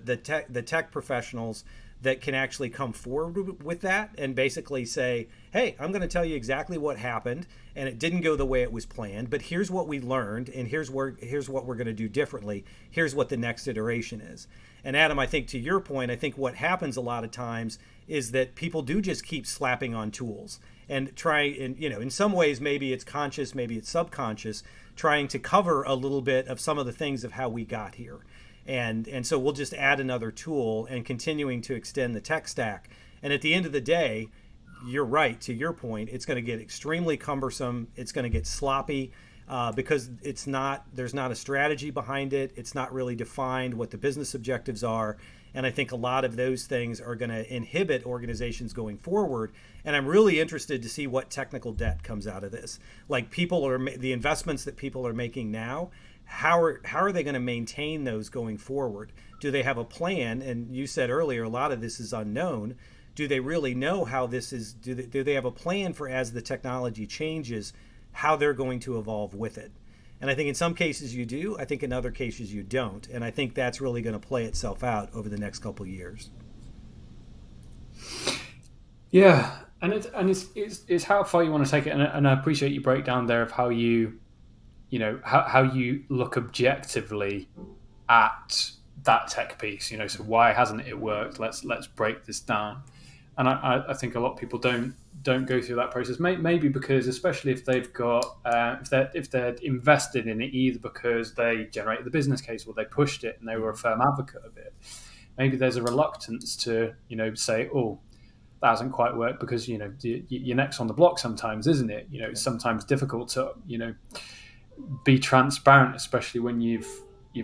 tech professionals that can actually come forward with that and basically say, hey, I'm going to tell you exactly what happened, and it didn't go the way it was planned, but here's what we learned, and here's what we're going to do differently. Here's what the next iteration is. And Adam, I think to your point, I think what happens a lot of times is that people do just keep slapping on tools and in some ways, maybe it's conscious, maybe it's subconscious, trying to cover a little bit of some of the things of how we got here. And so we'll just add another tool and continuing to extend the tech stack. And at the end of the day, you're right, to your point, it's going to get extremely cumbersome. It's going to get sloppy because there's not a strategy behind it. It's not really defined what the business objectives are. And I think a lot of those things are going to inhibit organizations going forward. And I'm really interested to see what technical debt comes out of this. Like the investments that people are making now, how are they going to maintain those going forward? Do they have a plan? And you said earlier, a lot of this is unknown. Do they really know how this is? Do they have a plan for, as the technology changes, how they're going to evolve with it? And I think in some cases you do. I think in other cases you don't. And I think that's really going to play itself out over the next couple of years. Yeah, and it's how far you want to take it. And I appreciate your breakdown there of how how you look objectively at that tech piece. So why hasn't it worked? Let's break this down. And I think a lot of people don't go through that process. Maybe because, especially if they've got if they're invested in it, either because they generated the business case or they pushed it and they were a firm advocate of it. Maybe there's a reluctance to say, oh, that hasn't quite worked, because you're next on the block sometimes, isn't it? It's sometimes difficult to be transparent, especially when you've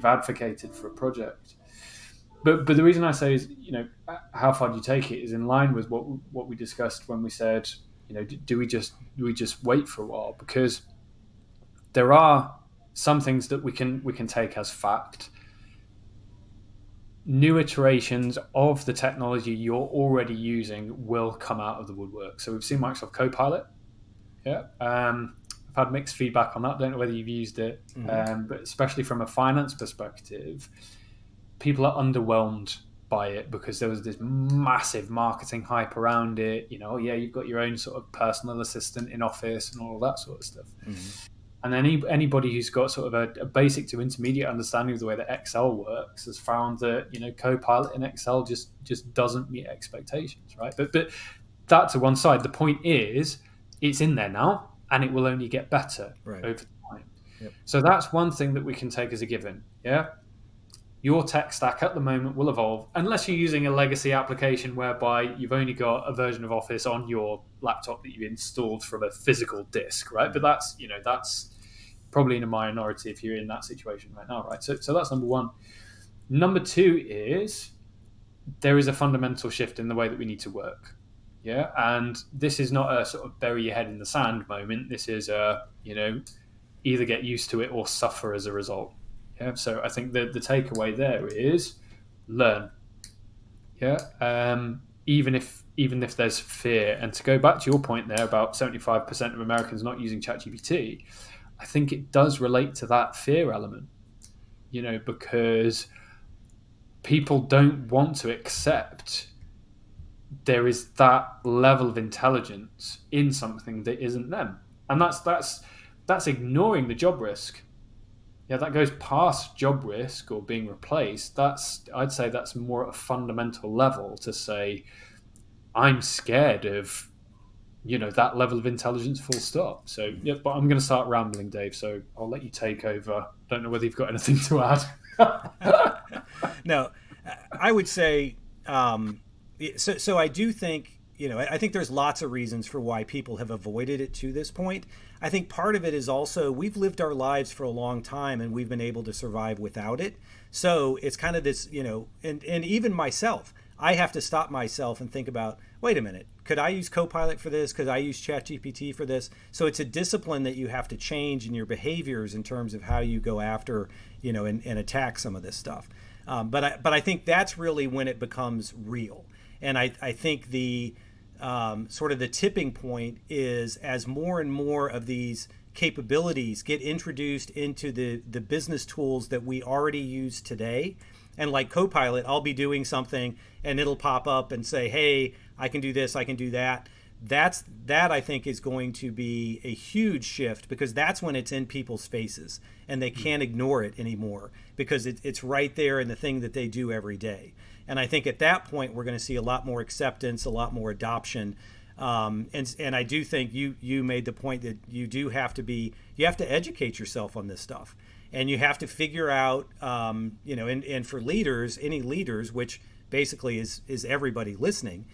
advocated for a project. But the reason I say is, how far do you take it, is in line with what we discussed when we said, do we just wait for a while? Because there are some things that we can take as fact. New iterations of the technology you're already using will come out of the woodwork. So we've seen Microsoft Copilot. Yeah. I've had mixed feedback on that. Don't know whether you've used it, but especially from a finance perspective, people are underwhelmed by it because there was this massive marketing hype around it. You've got your own sort of personal assistant in Office and all of that sort of stuff. Mm-hmm. And anybody who's got sort of a basic to intermediate understanding of the way that Excel works has found that Copilot in Excel just doesn't meet expectations, right? But that to one side. The point is, it's in there now, and it will only get better over time. Yep. So that's one thing that we can take as a given. Yeah. Your tech stack at the moment will evolve, unless you're using a legacy application whereby you've only got a version of Office on your laptop that you've installed from a physical disk, right? But that's probably in a minority if you're in that situation right now, right? So that's number one. Number two is there is a fundamental shift in the way that we need to work. Yeah, and this is not a sort of bury your head in the sand moment. This is either get used to it or suffer as a result. Yeah, so I think the takeaway there is learn. Yeah, even if there's fear. And to go back to your point there about 75% of Americans not using ChatGPT, I think it does relate to that fear element, because people don't want to accept there is that level of intelligence in something that isn't them. And that's ignoring the job risk. Yeah, that goes past job risk or being replaced. I'd say that's more at a fundamental level to say, I'm scared of, that level of intelligence, full stop. So, yeah, but I'm going to start rambling, Dave. So I'll let you take over. Don't know whether you've got anything to add. No, I would say, so I do think, I think there's lots of reasons for why people have avoided it to this point. I think part of it is also we've lived our lives for a long time and we've been able to survive without it. So it's kind of this, and even myself, I have to stop myself and think about, wait a minute, could I use Copilot for this? Could I use ChatGPT for this? So it's a discipline that you have to change in your behaviors in terms of how you go after, and attack some of this stuff. But I think that's really when it becomes real. And I think the sort of the tipping point is as more and more of these capabilities get introduced into the business tools that we already use today. And like Copilot, I'll be doing something and it'll pop up and say, hey, I can do this, I can do that. That I think is going to be a huge shift, because that's when it's in people's faces and they can't ignore it anymore, because it's right there in the thing that they do every day. And I think at that point, we're going to see a lot more acceptance, a lot more adoption. And I do think you made the point that you have to educate yourself on this stuff. And you have to figure out, and for leaders, any leaders, which basically is everybody listening,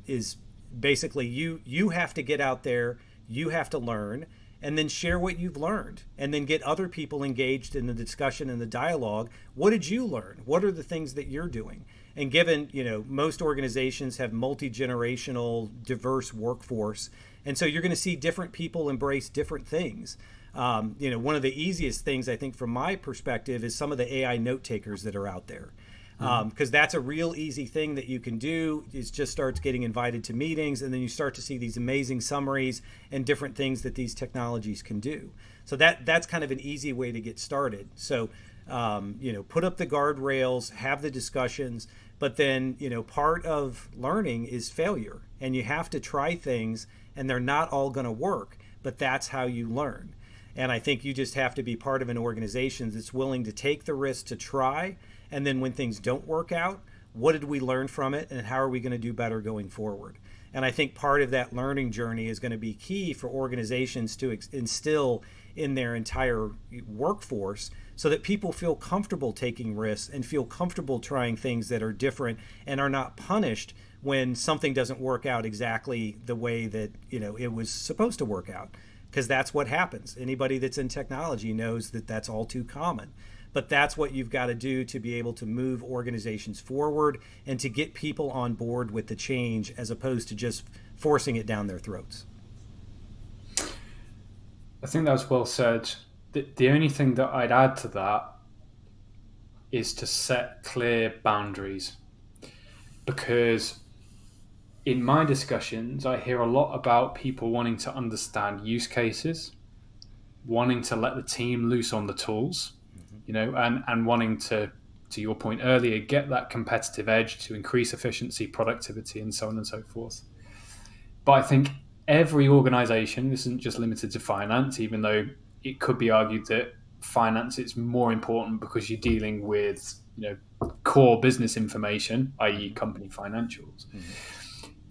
is basically you have to get out there, you have to learn, and then share what you've learned, and then get other people engaged in the discussion and the dialogue. What did you learn? What are the things that you're doing? And given, most organizations have multi-generational, diverse workforce, and so you're going to see different people embrace different things. One of the easiest things, I think, from my perspective, is some of the AI note takers that are out there. Because that's a real easy thing that you can do. It just starts getting invited to meetings, and then you start to see these amazing summaries and different things that these technologies can do. So that's kind of an easy way to get started. So, put up the guardrails, have the discussions, but then, part of learning is failure. And you have to try things, and they're not all going to work, but that's how you learn. And I think you just have to be part of an organization that's willing to take the risk to try. And then when things don't work out, what did we learn from it, and how are we going to do better going forward? And I think part of that learning journey is going to be key for organizations to instill in their entire workforce, so that people feel comfortable taking risks and feel comfortable trying things that are different and are not punished when something doesn't work out exactly the way that it was supposed to work out. Because that's what happens. Anybody that's in technology knows that that's all too common. But that's what you've got to do to be able to move organizations forward and to get people on board with the change, as opposed to just forcing it down their throats. I think that's well said. The only thing that I'd add to that is to set clear boundaries. Because in my discussions, I hear a lot about people wanting to understand use cases, wanting to let the team loose on the tools, and wanting to your point earlier, get that competitive edge to increase efficiency, productivity, and so on and so forth. But I think every organization, this isn't just limited to finance, even though it could be argued that finance is more important because you're dealing with, core business information, i.e. company financials,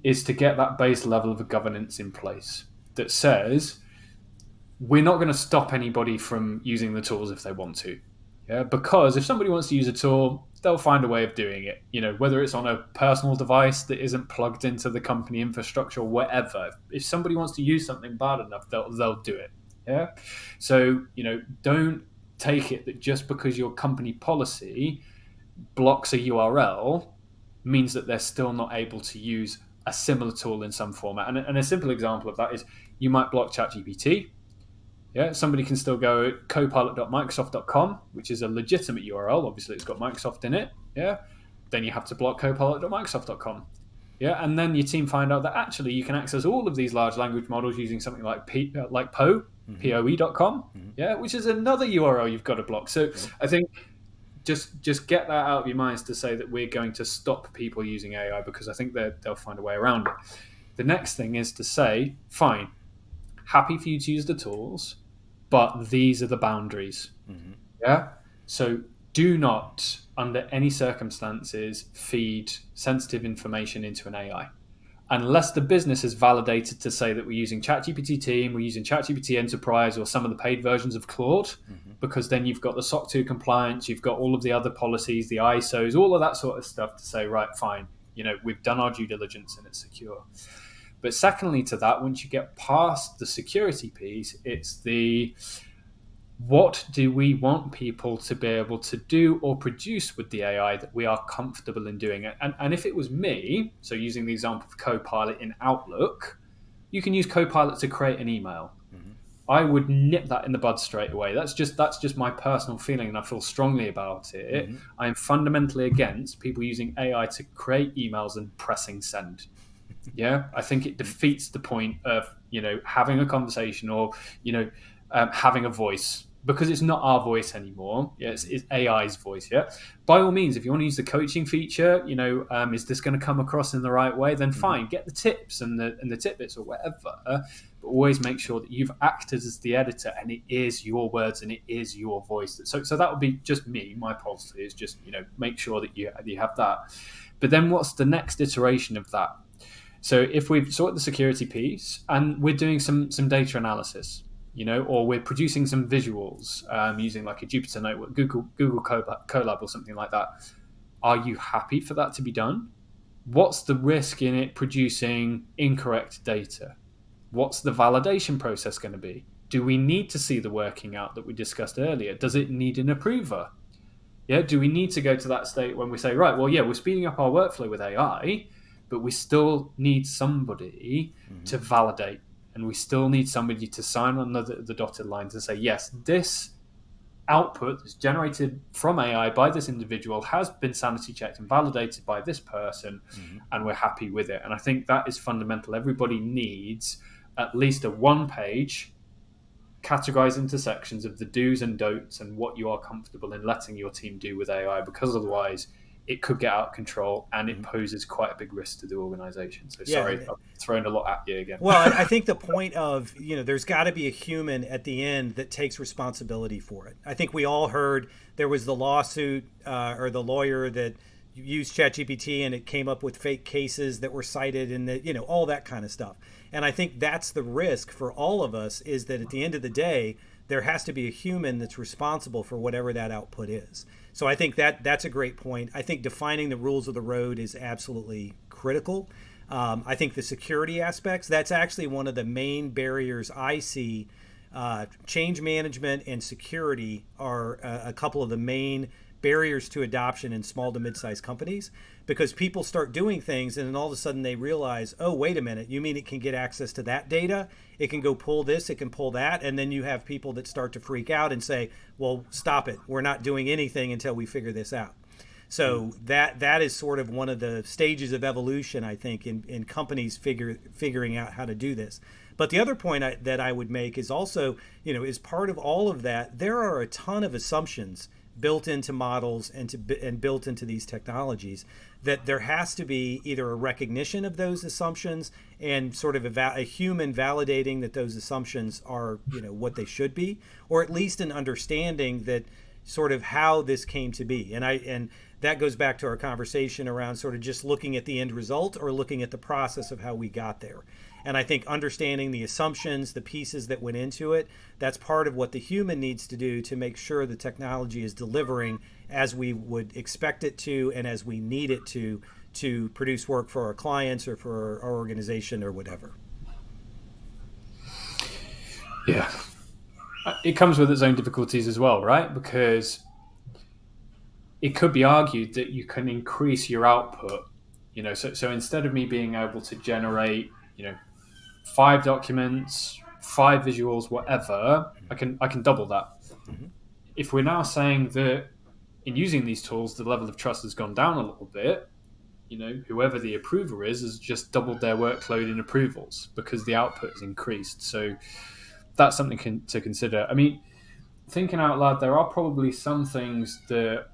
is to get that base level of governance in place that says, we're not going to stop anybody from using the tools if they want to. Yeah, because if somebody wants to use a tool, they'll find a way of doing it. Whether it's on a personal device that isn't plugged into the company infrastructure or whatever. If somebody wants to use something bad enough, they'll do it. Yeah. So, don't take it that just because your company policy blocks a URL means that they're still not able to use a similar tool in some format. And a simple example of that is you might block ChatGPT. Yeah, somebody can still go at copilot.microsoft.com, which is a legitimate URL. Obviously, it's got Microsoft in it. Yeah, then you have to block copilot.microsoft.com. Yeah, and then your team find out that actually you can access all of these large language models using something like Poe, poe.com, yeah, which is another URL you've got to block. So I think just get that out of your minds to say that we're going to stop people using AI, because I think they'll find a way around it. The next thing is to say, fine, happy for you to use the tools, but these are the boundaries. Yeah. So do not, under any circumstances, feed sensitive information into an AI. Unless the business is validated to say that we're using ChatGPT Team, we're using ChatGPT Enterprise, or some of the paid versions of Claude, because then you've got the SOC 2 compliance, you've got all of the other policies, the ISOs, all of that sort of stuff to say, right, fine, we've done our due diligence and it's secure. But secondly to that, once you get past the security piece, it's the what do we want people to be able to do or produce with the AI that we are comfortable in doing it? And if it was me, so using the example of Copilot in Outlook, you can use Copilot to create an email. I would nip that in the bud straight away. That's just my personal feeling, and I feel strongly about it. I am fundamentally against people using AI to create emails and pressing send. Yeah, I think it defeats the point of having a conversation or having a voice, because it's not our voice anymore. Yeah, it's AI's voice. Yeah, by all means, if you want to use the coaching feature, is this going to come across in the right way? Then fine, get the tips and the tidbits or whatever. But always make sure that you've acted as the editor, and it is your words and it is your voice. So that would be just me. My policy is just make sure that you have that. But then what's the next iteration of that? So if we've sorted the security piece and we're doing some data analysis, or we're producing some visuals using like a Jupyter Notebook, Google Colab or something like that, are you happy for that to be done? What's the risk in it producing incorrect data? What's the validation process going to be? Do we need to see the working out that we discussed earlier? Does it need an approver? Yeah, do we need to go to that state when we say, right, well, yeah, we're speeding up our workflow with AI, but we still need somebody to validate, and we still need somebody to sign on the dotted line to say, yes, this output that's generated from AI by this individual has been sanity checked and validated by this person, and we're happy with it. And I think that is fundamental. Everybody needs at least a one-page categorized into sections of the do's and don'ts and what you are comfortable in letting your team do with AI, because otherwise it could get out of control and it poses quite a big risk to the organization. So sorry, I've thrown a lot at you again. Well, I think the point of, there's got to be a human at the end that takes responsibility for it. I think we all heard there was the lawsuit or the lawyer that used ChatGPT and it came up with fake cases that were cited and all that kind of stuff. And I think that's the risk for all of us, is that at the end of the day, there has to be a human that's responsible for whatever that output is. So I think that's a great point. I think defining the rules of the road is absolutely critical. I think the security aspects, that's actually one of the main barriers I see. Change management and security are a couple of the main barriers to adoption in small to mid-sized companies, because people start doing things and then all of a sudden they realize, oh, wait a minute, you mean it can get access to that data? It can go pull this, it can pull that. And then you have people that start to freak out and say, well, stop it. We're not doing anything until we figure this out. So that is sort of one of the stages of evolution, I think, in companies figuring out how to do this. But the other point that I would make is also, as part of all of that, there are a ton of assumptions built into models and built into these technologies, that there has to be either a recognition of those assumptions and sort of a human validating that those assumptions are what they should be, or at least an understanding that sort of how this came to be. And that goes back to our conversation around sort of just looking at the end result or looking at the process of how we got there. And I think understanding the assumptions, the pieces that went into it, that's part of what the human needs to do to make sure the technology is delivering as we would expect it to and as we need it to produce work for our clients or for our organization or whatever. Yeah. It comes with its own difficulties as well, right? Because it could be argued that you can increase your output, so instead of me being able to generate, 5 documents, 5 visuals, whatever, I can double that. If we're now saying that in using these tools, the level of trust has gone down a little bit, whoever the approver is has just doubled their workload in approvals because the output has increased. So that's something to consider. I mean, thinking out loud, there are probably some things that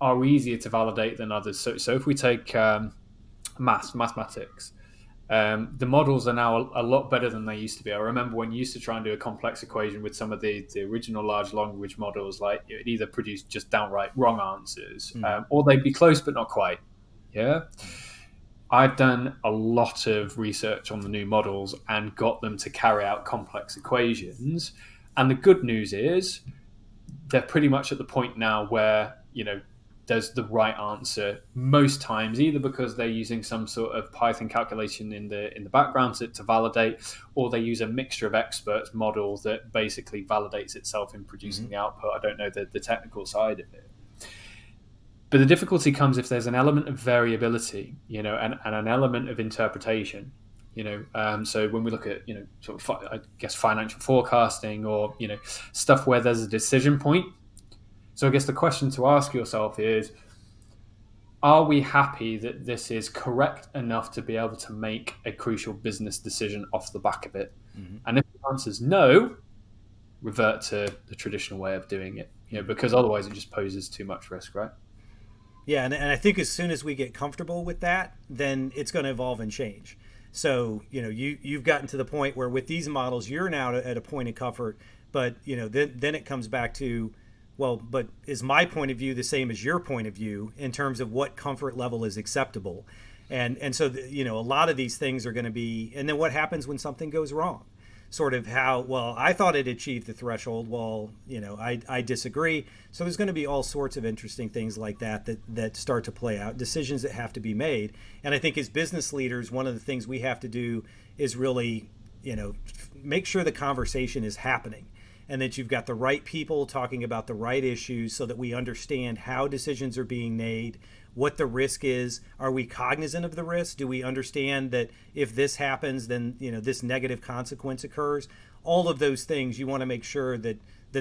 are easier to validate than others. So if we take mathematics, the models are now a lot better than they used to be. I remember when you used to try and do a complex equation with some of the original large language models, like it either produced just downright wrong answers, or they'd be close but not quite. Yeah. I've done a lot of research on the new models and got them to carry out complex equations. And the good news is they're pretty much at the point now where, there's the right answer most times, either because they're using some sort of Python calculation in the background to validate, or they use a mixture of experts model that basically validates itself in producing the output. I don't know the technical side of it. But the difficulty comes if there's an element of variability, and an element of interpretation. So when we look at, sort of, I guess, financial forecasting or, stuff where there's a decision point. So I guess the question to ask yourself is, are we happy that this is correct enough to be able to make a crucial business decision off the back of it? And if the answer is no, revert to the traditional way of doing it, because otherwise it just poses too much risk, right? Yeah, and I think as soon as we get comfortable with that, then it's going to evolve and change. So, you've gotten to the point where with these models, you're now at a point of comfort, but, then it comes back to, well, but is my point of view the same as your point of view in terms of what comfort level is acceptable? And so, a lot of these things are going to be, and then what happens when something goes wrong? Sort of how, well, I thought it achieved the threshold. Well, I disagree. So there's going to be all sorts of interesting things like that start to play out, decisions that have to be made. And I think as business leaders, one of the things we have to do is really, make sure the conversation is happening and that you've got the right people talking about the right issues so that we understand how decisions are being made, what the risk is. Are we cognizant of the risk? Do we understand that if this happens, then this negative consequence occurs? All of those things, you want to make sure that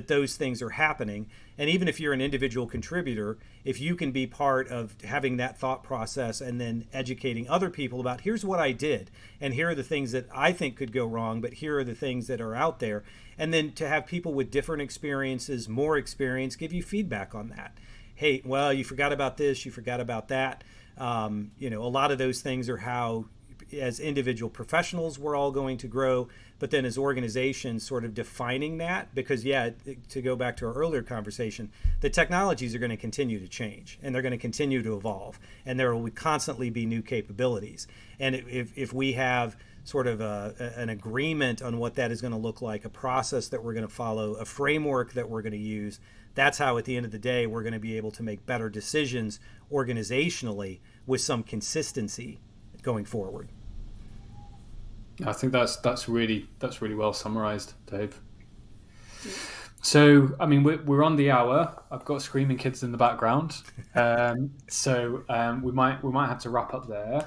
those things are happening. And even if you're an individual contributor, if you can be part of having that thought process and then educating other people about, here's what I did, and here are the things that I think could go wrong, but here are the things that are out there. And then to have people with different experiences, more experience, give you feedback on that. Hey, well, you forgot about this, you forgot about that. A lot of those things are how, as individual professionals, we're all going to grow, but then as organizations sort of defining that, because to go back to our earlier conversation, the technologies are going to continue to change and they're going to continue to evolve, and there will constantly be new capabilities. And if we have sort of an agreement on what that is going to look like, a process that we're going to follow, a framework that we're going to use, that's how at the end of the day we're going to be able to make better decisions organizationally with some consistency going forward. I think that's really well summarized, Dave. So, I mean, we're on the hour. I've got screaming kids in the background, so we might have to wrap up there.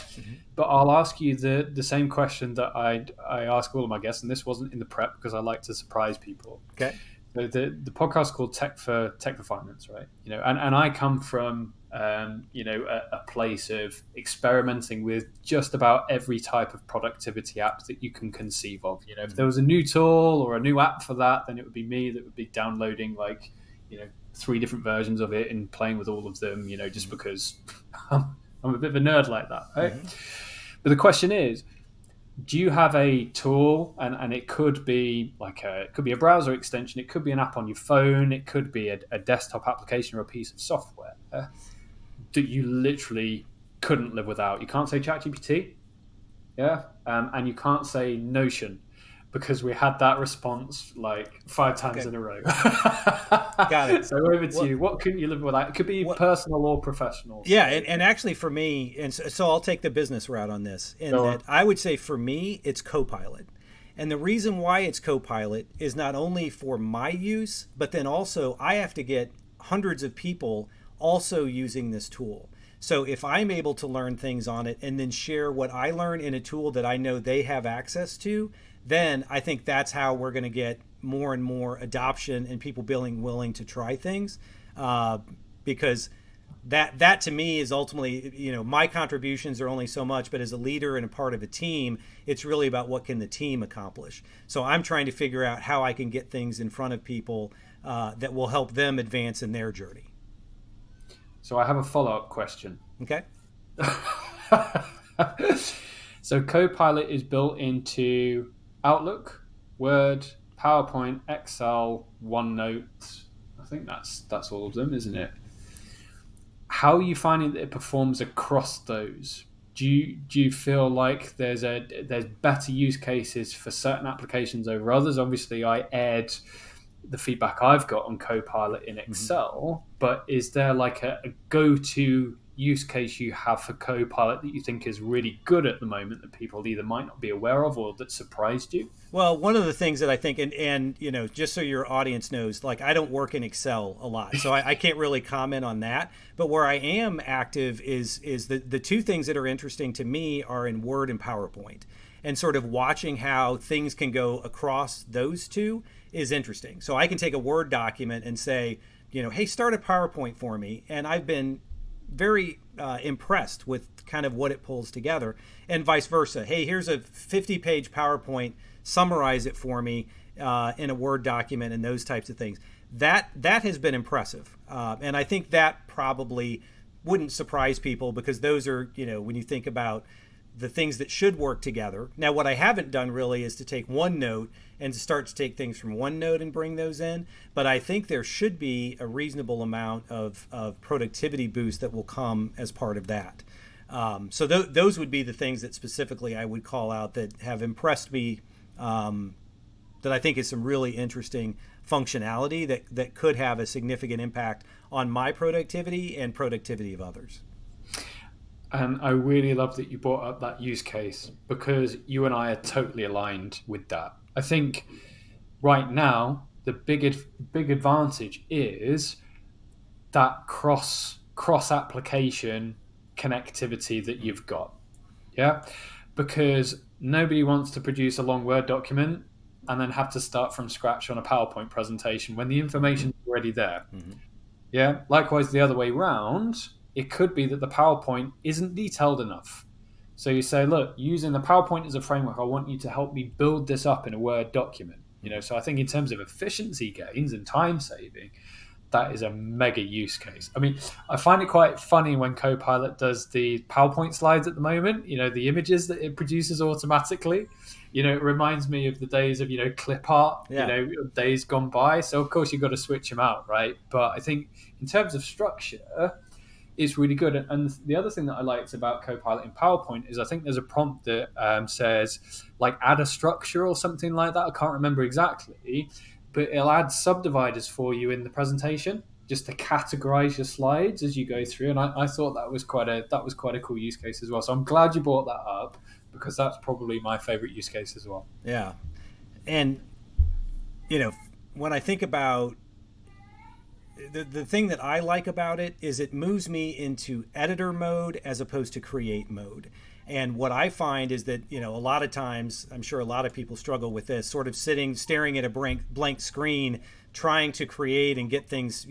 But I'll ask you the same question that I ask all of my guests, and this wasn't in the prep because I like to surprise people. Okay. So the podcast called Tech for Finance, right? And I come from a place of experimenting with just about every type of productivity app that you can conceive of. If there was a new tool or a new app for that, then it would be me that would be downloading 3 different versions of it and playing with all of them, just because I'm a bit of a nerd like that, right? But the question is, do you have a tool, and it could be it could be a browser extension, it could be an app on your phone, it could be a desktop application or a piece of software that you literally couldn't live without? You can't say ChatGPT, and you can't say Notion, because we had that response 5 times in a row. Got it. So over to you. What couldn't you live without? It could be personal or professional. Yeah, and actually for me, and so I'll take the business route on this, that I would say for me, it's Copilot. And the reason why it's Copilot is not only for my use, but then also I have to get hundreds of people also using this tool. So if I'm able to learn things on it and then share what I learn in a tool that I know they have access to, then I think that's how we're going to get more and more adoption and people being willing to try things, because that to me is ultimately, my contributions are only so much, but as a leader and a part of a team, it's really about what can the team accomplish. So I'm trying to figure out how I can get things in front of people that will help them advance in their journey. So I have a follow-up question. Okay. So Copilot is built into Outlook, Word, PowerPoint, Excel, OneNote. I think that's all of them, isn't it? How are you finding that it performs across those? Do you feel like there's better use cases for certain applications over others? Obviously, I aired the feedback I've got on Copilot in Excel, but is there like a go-to use case you have for Copilot that you think is really good at the moment that people either might not be aware of or that surprised you? Well, one of the things that I think, and just so your audience knows, like I don't work in Excel a lot, so I can't really comment on that. But where I am active is the two things that are interesting to me are in Word and PowerPoint, and sort of watching how things can go across those two is interesting. So I can take a Word document and say, hey, start a PowerPoint for me, and I've been very impressed with kind of what it pulls together, and vice versa. Hey, here's a 50-page PowerPoint, summarize it for me in a Word document, and those types of things. That has been impressive, and I think that probably wouldn't surprise people, because those are, when you think about the things that should work together. Now, what I haven't done really is to take OneNote and to start to take things from OneNote and bring those in. But I think there should be a reasonable amount of productivity boost that will come as part of that. So those would be the things that specifically I would call out that have impressed me, that I think is some really interesting functionality that could have a significant impact on my productivity and productivity of others. And I really love that you brought up that use case, because you and I are totally aligned with that. I think right now the big advantage is that cross application connectivity that you've got. Yeah, because nobody wants to produce a long Word document and then have to start from scratch on a PowerPoint presentation when the information's already there. Mm-hmm. Yeah. Likewise, the other way round, it could be that the PowerPoint isn't detailed enough. So you say, look, using the PowerPoint as a framework, I want you to help me build this up in a Word document. So I think in terms of efficiency gains and time saving, that is a mega use case. I mean, I find it quite funny when Copilot does the PowerPoint slides at the moment, the images that it produces automatically. It reminds me of the days of, clip art, days gone by. So, of course, you've got to switch them out, right? But I think in terms of structure, it's really good. And the other thing that I liked about Copilot in PowerPoint is I think there's a prompt that says, like, add a structure or something like that. I can't remember exactly, but it'll add subdividers for you in the presentation just to categorize your slides as you go through. And I thought that was quite a cool use case as well. So I'm glad you brought that up, because that's probably my favorite use case as well. Yeah. And, when I think about the thing that I like about it is it moves me into editor mode as opposed to create mode. And what I find is that, a lot of times, I'm sure a lot of people struggle with this, sort of staring at a blank screen, trying to create and get things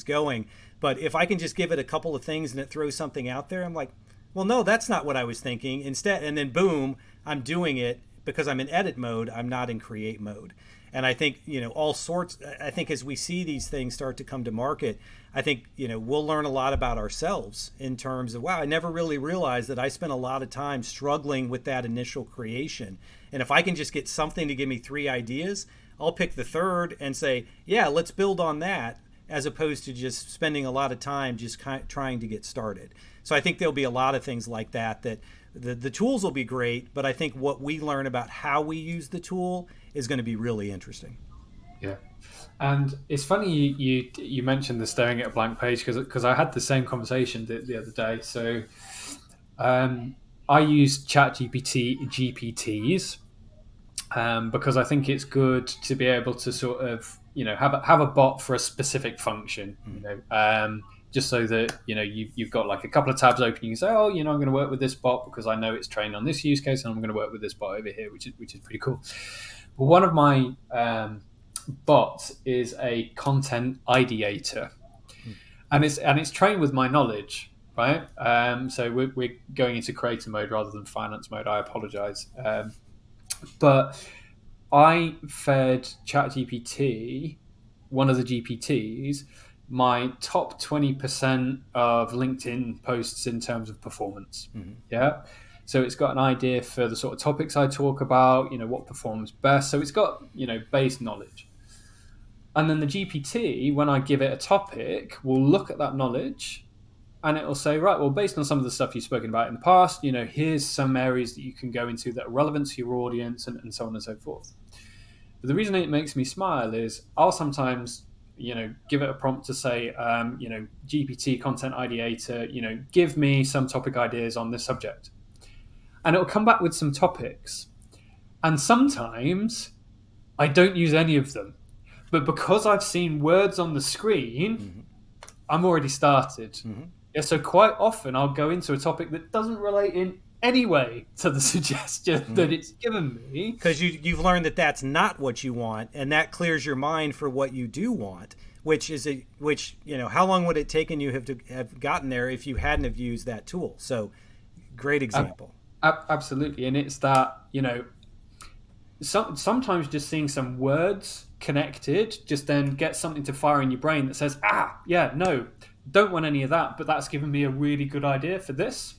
going. But if I can just give it a couple of things and it throws something out there, I'm like, well, no, that's not what I was thinking. Instead, and then boom, I'm doing it because I'm in edit mode. I'm not in create mode. And I think, I think as we see these things start to come to market, I think, we'll learn a lot about ourselves in terms of, wow, I never really realized that I spent a lot of time struggling with that initial creation. And if I can just get something to give me 3 ideas, I'll pick the third and say, yeah, let's build on that, as opposed to just spending a lot of time just trying to get started. So I think there'll be a lot of things like that the tools will be great, but I think what we learn about how we use the tool is going to be really interesting. Yeah. And it's funny you mentioned the staring at a blank page, because I had the same conversation the other day. So I use GPTs because I think it's good to be able to sort of have a bot for a specific function. Just so that you've got like a couple of tabs open. You can say, oh, I'm going to work with this bot because I know it's trained on this use case, and I'm going to work with this bot over here, which is pretty cool. But one of my bots is a content ideator, and it's trained with my knowledge, right? So we're going into creator mode rather than finance mode. I apologize, but I fed ChatGPT, one of the GPTs, my top 20% of LinkedIn posts in terms of performance. Yeah. So it's got an idea for the sort of topics I talk about, what performs best. So it's got, base knowledge. And then the GPT, when I give it a topic, will look at that knowledge and it will say, right, well, based on some of the stuff you've spoken about in the past, here's some areas that you can go into that are relevant to your audience and so on and so forth. But the reason it makes me smile is I'll sometimes, give it a prompt to say, GPT content ideator, give me some topic ideas on this subject. And it'll come back with some topics. And sometimes I don't use any of them. But because I've seen words on the screen, I'm already started. Yeah, so quite often I'll go into a topic that doesn't relate in any way to the suggestion that it's given me. Because you've learned that that's not what you want, and that clears your mind for what you do want, which how long would it taken you to have gotten there if you hadn't have used that tool? So great example. Absolutely. And it's that, sometimes just seeing some words connected just then get something to fire in your brain that says, no, don't want any of that, but that's given me a really good idea for this.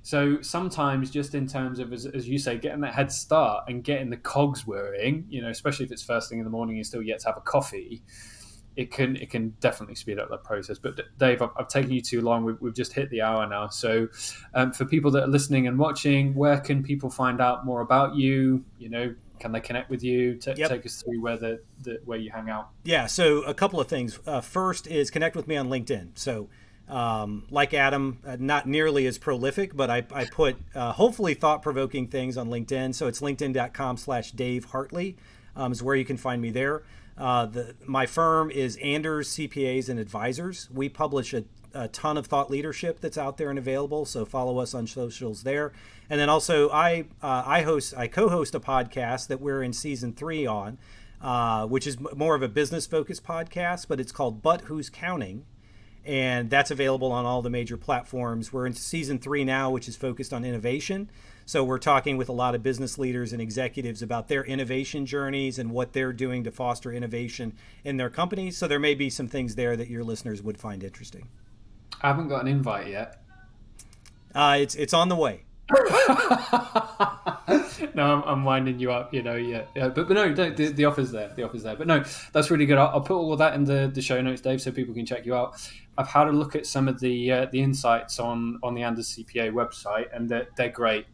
So sometimes just in terms of, as you say, getting that head start and getting the cogs whirring, especially if it's first thing in the morning and you still yet to have a coffee, it can definitely speed up that process. But Dave, I've taken you too long. We've just hit the hour now. So for people that are listening and watching, where can people find out more about you? Can they connect with you? Take us through where you hang out. Yeah, so a couple of things. First is connect with me on LinkedIn. So like Adam, not nearly as prolific, but I put hopefully thought-provoking things on LinkedIn. So it's linkedin.com/Dave Hartley is where you can find me there. My firm is Anders CPAs and Advisors. We publish a ton of thought leadership that's out there and available. So follow us on socials there. And then also I co-host a podcast that we're in season 3 on, which is more of a business focused podcast, but it's called But Who's Counting? And that's available on all the major platforms. We're in season 3 now, which is focused on innovation. So we're talking with a lot of business leaders and executives about their innovation journeys and what they're doing to foster innovation in their companies. So there may be some things there that your listeners would find interesting. I haven't got an invite yet. It's on the way. No, I'm winding you up, yeah. But no, the offer's there. The offer's there. But no, that's really good. I'll put all of that in the show notes, Dave, so people can check you out. I've had a look at some of the insights on the Anders CPA website, and they're great.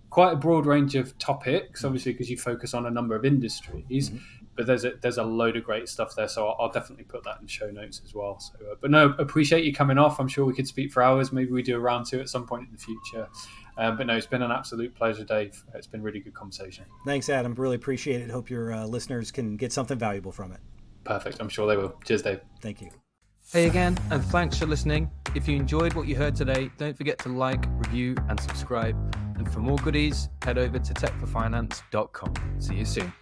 Quite a broad range of topics, obviously, because you focus on a number of industries. But there's a load of great stuff there, so I'll definitely put that in show notes as well. So, but no, appreciate you coming off. I'm sure we could speak for hours. Maybe we do a round 2 at some point in the future. But no, it's been an absolute pleasure, Dave. It's been a really good conversation. Thanks, Adam. Really appreciate it. Hope your listeners can get something valuable from it. Perfect. I'm sure they will. Cheers, Dave. Thank you. Hey again, and thanks for listening. If you enjoyed what you heard today, don't forget to like, review, and subscribe. And for more goodies, head over to techforfinance.com. See you soon.